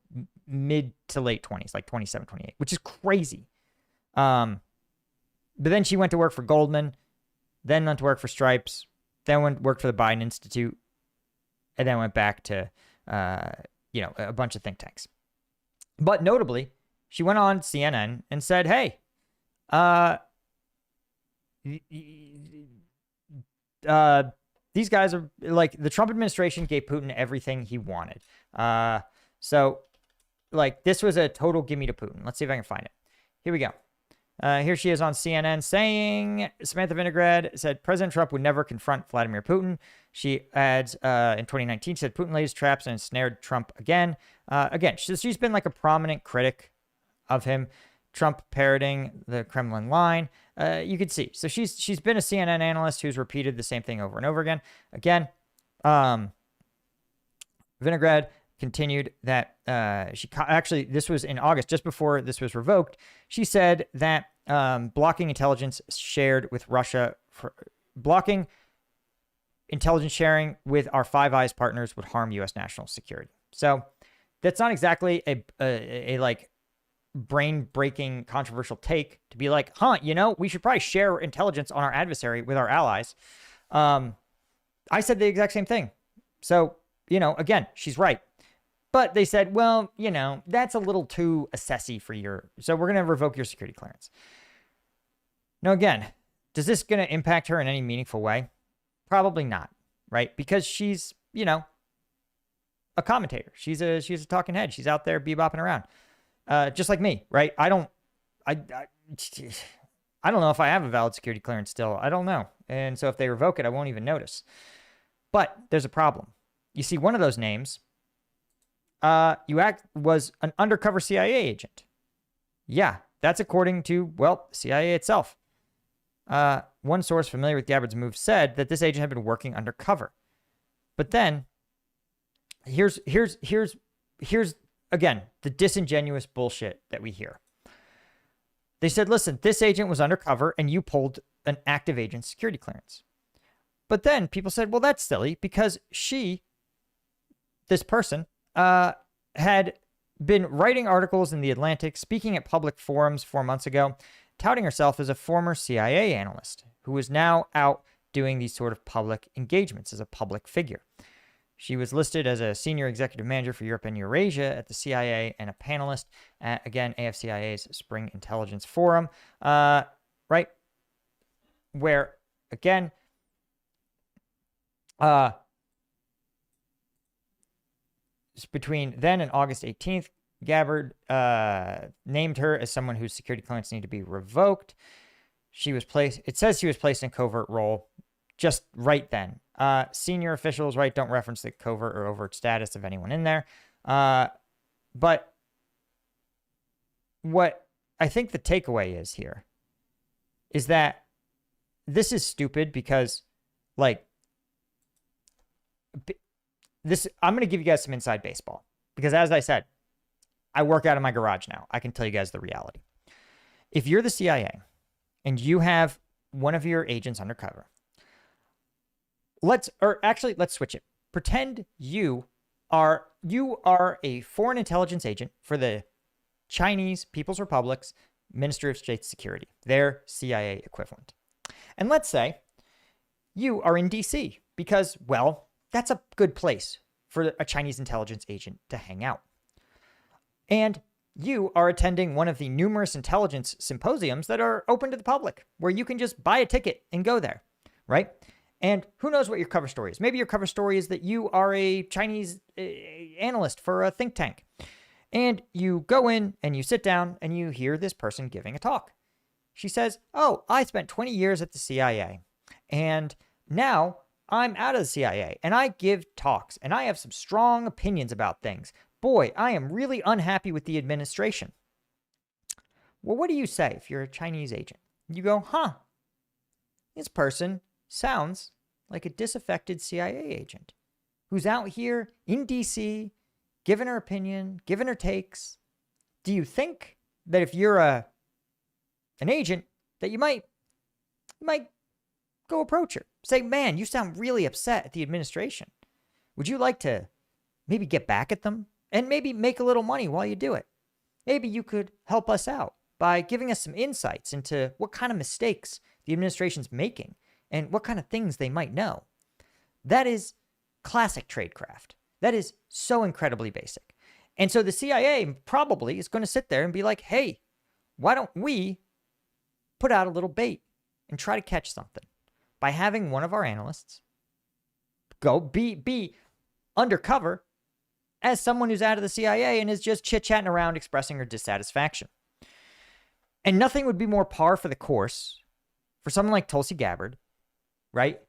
Speaker 1: mid to late 20s, like 27, 28, which is crazy. But then she went to work for Goldman, then went to work for Stripes, then worked for the Biden Institute, and then went back to, you know, a bunch of think tanks. But notably, she went on CNN and said, hey, these guys are like, the Trump administration gave Putin everything he wanted. So like, this was a total gimme to Putin. Let's see if I can find it. Here we go. Here she is on CNN saying, Samantha Vinograd said President Trump would never confront Vladimir Putin. She adds, in 2019, she said Putin laid his traps and ensnared Trump again. Again, she's been like a prominent critic of him. Trump parroting the Kremlin line. You could see. So she's been a CNN analyst who's repeated the same thing over and over again. Again, Vinograd continued that actually, this was in August, just before this was revoked. She said that blocking intelligence shared with Russia, blocking intelligence sharing with our Five Eyes partners would harm U.S. national security. So that's not exactly a like brain-breaking controversial take to be like, you know, we should probably share intelligence on our adversary with our allies. I said the exact same thing. So, you know, again, she's right. But they said, well, you know, that's a little too assessy for so we're going to revoke your security clearance. Now, again, does this going to impact her in any meaningful way? Probably not, right? Because she's, you know, a commentator. She's a talking head. She's out there bebopping around. Just like me, right? I don't know if I have a valid security clearance still. I don't know. And so if they revoke it, I won't even notice. But there's a problem. You see, one of those names, was an undercover CIA agent. Yeah, that's according to, well, CIA itself. One source familiar with Gabbard's move said that this agent had been working undercover. But then, here's again, the disingenuous bullshit that we hear. They said, listen, this agent was undercover and you pulled an active agent security clearance. But then people said, well, that's silly because this person had been writing articles in The Atlantic, speaking at public forums 4 months ago, touting herself as a former CIA analyst who is now out doing these sort of public engagements as a public figure. She was listed as a senior executive manager for Europe and Eurasia at the CIA and a panelist at, again, AFCIA's Spring Intelligence Forum, right? Where, again, between then and August 18th, Gabbard named her as someone whose security clearance needed to be revoked. She was placed, it says she was placed in a covert role just right then. Senior officials, right, don't reference the covert or overt status of anyone in there. But what I think the takeaway is here is that this is stupid because, like, this, I'm going to give you guys some inside baseball because, as I said, I work out of my garage now. I can tell you guys the reality. If you're the CIA and you have one of your agents undercover, let's switch it. Pretend you are a foreign intelligence agent for the Chinese People's Republic's Ministry of State Security, their CIA equivalent. And let's say you are in DC because, well, that's a good place for a Chinese intelligence agent to hang out. And you are attending one of the numerous intelligence symposiums that are open to the public, where you can just buy a ticket and go there, right? And who knows what your cover story is? Maybe your cover story is that you are a Chinese analyst for a think tank. And you go in and you sit down and you hear this person giving a talk. She says, oh, I spent 20 years at the CIA. And now I'm out of the CIA and I give talks and I have some strong opinions about things. Boy, I am really unhappy with the administration. Well, what do you say if you're a Chinese agent? You go, huh, this person sounds like a disaffected CIA agent who's out here in DC, giving her opinion, giving her takes. Do you think that if you're an agent that you might go approach her? Say, man, you sound really upset at the administration. Would you like to maybe get back at them and maybe make a little money while you do it? Maybe you could help us out by giving us some insights into what kind of mistakes the administration's making and what kind of things they might know. That is classic tradecraft. That is so incredibly basic. And so the CIA probably is going to sit there and be like, hey, why don't we put out a little bait and try to catch something by having one of our analysts go be undercover as someone who's out of the CIA and is just chit-chatting around expressing her dissatisfaction. And nothing would be more par for the course for someone like Tulsi Gabbard, right?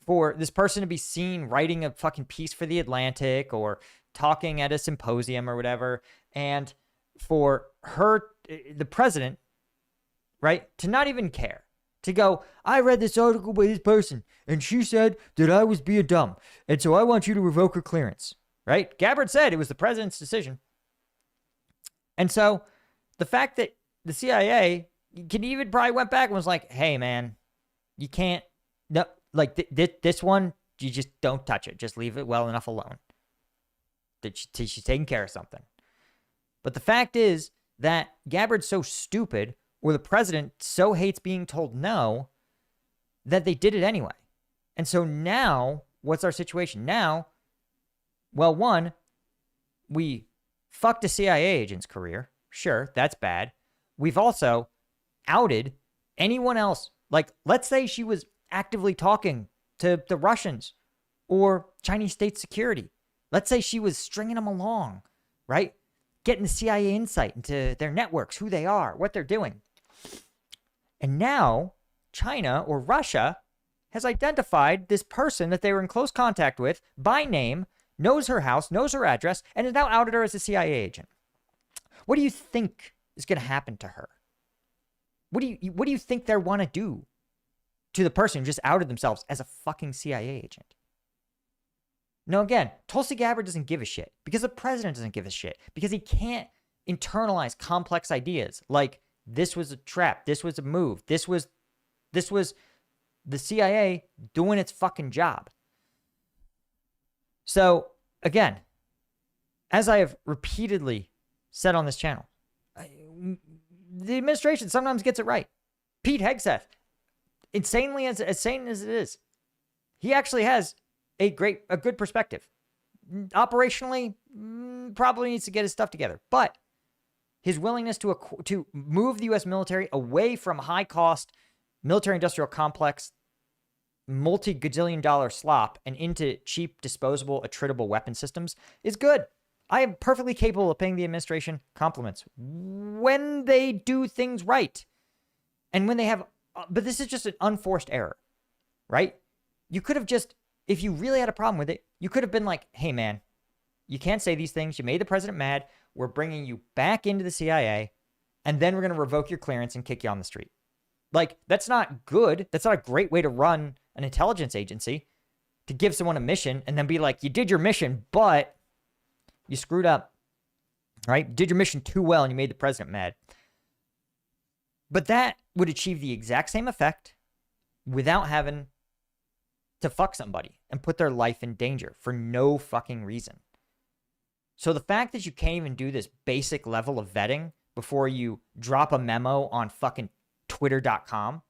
Speaker 1: For this person to be seen writing a fucking piece for The Atlantic or talking at a symposium or whatever, and for her, the president, right, to not even care. To go, I read this article by this person, and she said that I was being dumb, and so I want you to revoke her clearance, right? Gabbard said it was the president's decision. And so the fact that the CIA can even probably went back and was like, hey, man, you can't, no, like this one, you just don't touch it. Just leave it well enough alone. That she's taking care of something. But the fact is that Gabbard's so stupid, or the president so hates being told no, that they did it anyway. And so now, what's our situation? Now, well, one, we fucked a CIA agent's career. Sure, that's bad. We've also outed anyone else. Like, let's say she was actively talking to the Russians or Chinese state security. Let's say she was stringing them along, right? Getting the CIA insight into their networks, who they are, what they're doing. And now China or Russia has identified this person that they were in close contact with by name, knows her house, knows her address, and has now outed her as a CIA agent. What do you think is going to happen to her? What do you think they want to do to the person who just outed themselves as a fucking CIA agent? No, again, Tulsi Gabbard doesn't give a shit because the president doesn't give a shit because he can't internalize complex ideas like this was a trap, this was a move, this was the CIA doing its fucking job. So again, as I have repeatedly said on this channel, the administration sometimes gets it right. Pete Hegseth, insanely as sane as it is, he actually has a good perspective. Operationally, probably needs to get his stuff together, but his willingness to move the U.S. military away from high-cost military-industrial complex, multi-gajillion-dollar slop and into cheap, disposable, attritable weapon systems is good. I am perfectly capable of paying the administration compliments when they do things right. And when they have, but this is just an unforced error, right? You could have just, if you really had a problem with it, you could have been like, hey man, you can't say these things. You made the president mad. We're bringing you back into the CIA, and then we're going to revoke your clearance and kick you on the street. Like, that's not good. That's not a great way to run an intelligence agency, to give someone a mission and then be like, you did your mission, but you screwed up, right? You did your mission too well and you made the president mad. But that would achieve the exact same effect without having to fuck somebody and put their life in danger for no fucking reason. So the fact that you can't even do this basic level of vetting before you drop a memo on fucking twitter.com,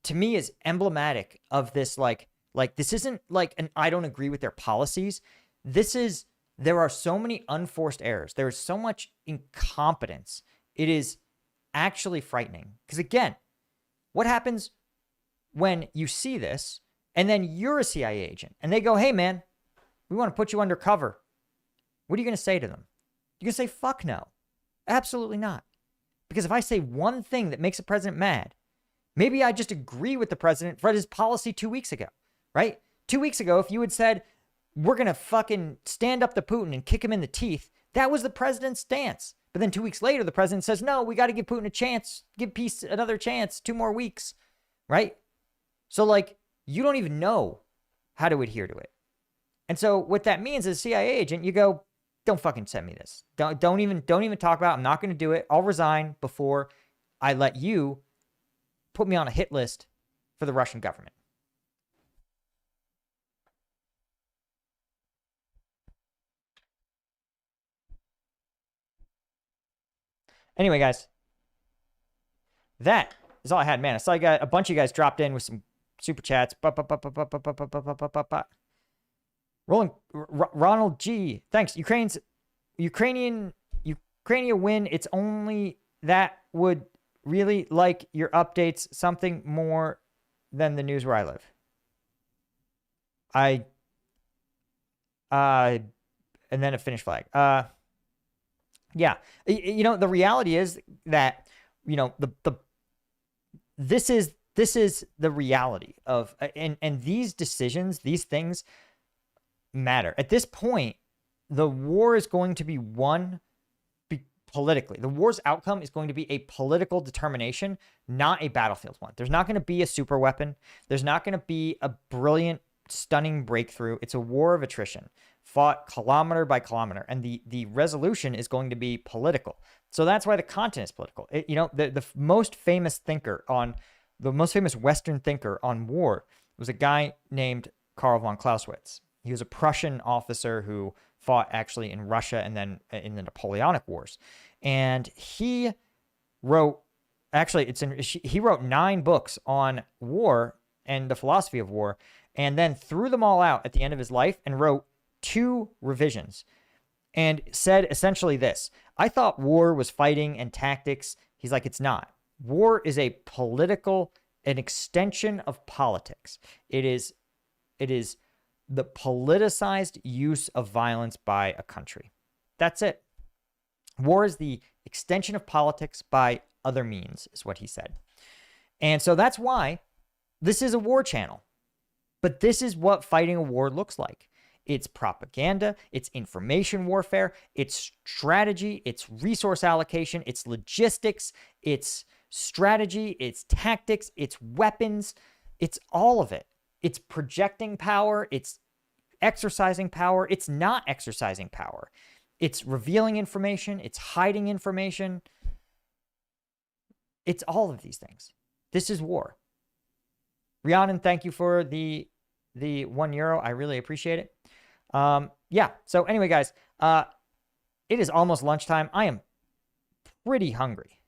Speaker 1: to me is emblematic of this, like this isn't like an I don't agree with their policies. There are so many unforced errors. There is so much incompetence. It is actually frightening. Because again, what happens when you see this and then you're a CIA agent and they go, hey man, we want to put you undercover. What are you going to say to them? You're going to say, fuck no. Absolutely not. Because if I say one thing that makes the president mad, maybe I just agree with the president for his policy 2 weeks ago, right? 2 weeks ago, if you had said, we're going to fucking stand up to Putin and kick him in the teeth, that was the president's stance. But then 2 weeks later, the president says, no, we got to give Putin a chance, give peace another chance, 2 more weeks, right? So like, you don't even know how to adhere to it. And so what that means as a CIA agent, you go, don't fucking send me this. Don't even talk about it. I'm not going to do it. I'll resign before I let you put me on a hit list for the Russian government. Anyway, guys, that is all I had. Man, I saw you got a bunch of you guys dropped in with some super chats. Rolling Ronald G. Thanks. Ukrainian win. It's only that would really like your updates something more than the news where I live. And then a finish flag. Yeah. You know, the reality is that, you know, this is the reality of, and these decisions, these things matter. At this point, the war is going to be won politically. The war's outcome is going to be a political determination, not a battlefield one. There's not going to be a super weapon. There's not going to be a brilliant, stunning breakthrough. It's a war of attrition, fought kilometer by kilometer, and the resolution is going to be political. So that's why the content is political. The most famous Western thinker on war was a guy named Karl von Clausewitz. He was a Prussian officer who fought actually in Russia and then in the Napoleonic Wars. And he wrote, he wrote 9 books on war and the philosophy of war, and then threw them all out at the end of his life and wrote 2 revisions and said essentially this: I thought war was fighting and tactics. He's like, it's not. War is an extension of politics. It is the politicized use of violence by a country. That's it. War is the extension of politics by other means, is what he said. And so that's why this is a war channel. But this is what fighting a war looks like. It's propaganda, it's information warfare, it's strategy, it's resource allocation, it's logistics, it's strategy, it's tactics, it's weapons, it's all of it. It's projecting power, it's exercising power, it's not exercising power. It's revealing information, it's hiding information. It's all of these things. This is war. Rhiannon, thank you for the €1. I really appreciate it. Yeah. So anyway, guys, it is almost lunchtime. I am pretty hungry.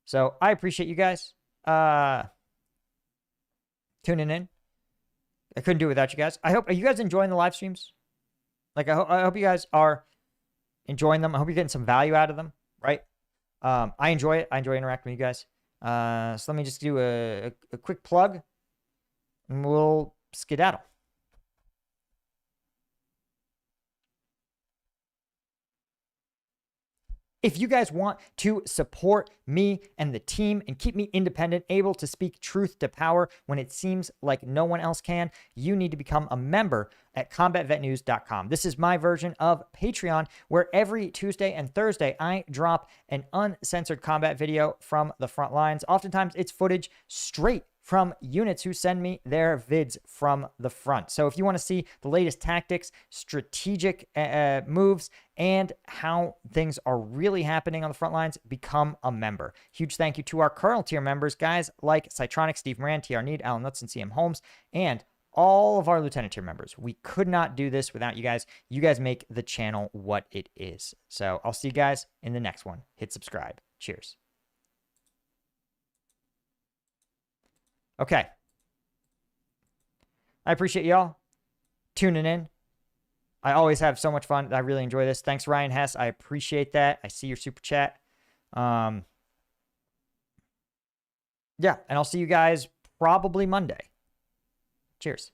Speaker 1: So I appreciate you guys tuning in. I couldn't do it without you guys. Are you guys enjoying the live streams? Like, I hope you guys are enjoying them. I hope you're getting some value out of them, right? I enjoy it. I enjoy interacting with you guys. So let me just do a quick plug and we'll skedaddle. If you guys want to support me and the team and keep me independent, able to speak truth to power when it seems like no one else can, you need to become a member at combatvetnews.com. This is my version of Patreon, where every Tuesday and Thursday I drop an uncensored combat video from the front lines. Oftentimes it's footage straight from units who send me their vids from the front. So if you want to see the latest tactics, strategic moves, and how things are really happening on the front lines, become a member. Huge thank you to our Colonel tier members, guys like Cytronic, Steve Moran, TR Need, Alan Lutz, and CM Holmes, and all of our Lieutenant tier members. We could not do this without you guys. You guys make the channel what it is. So I'll see you guys in the next one. Hit subscribe. Cheers. Okay. I appreciate y'all tuning in. I always have so much fun. I really enjoy this. Thanks, Ryan Hess. I appreciate that. I see your super chat. Yeah, and I'll see you guys probably Monday. Cheers.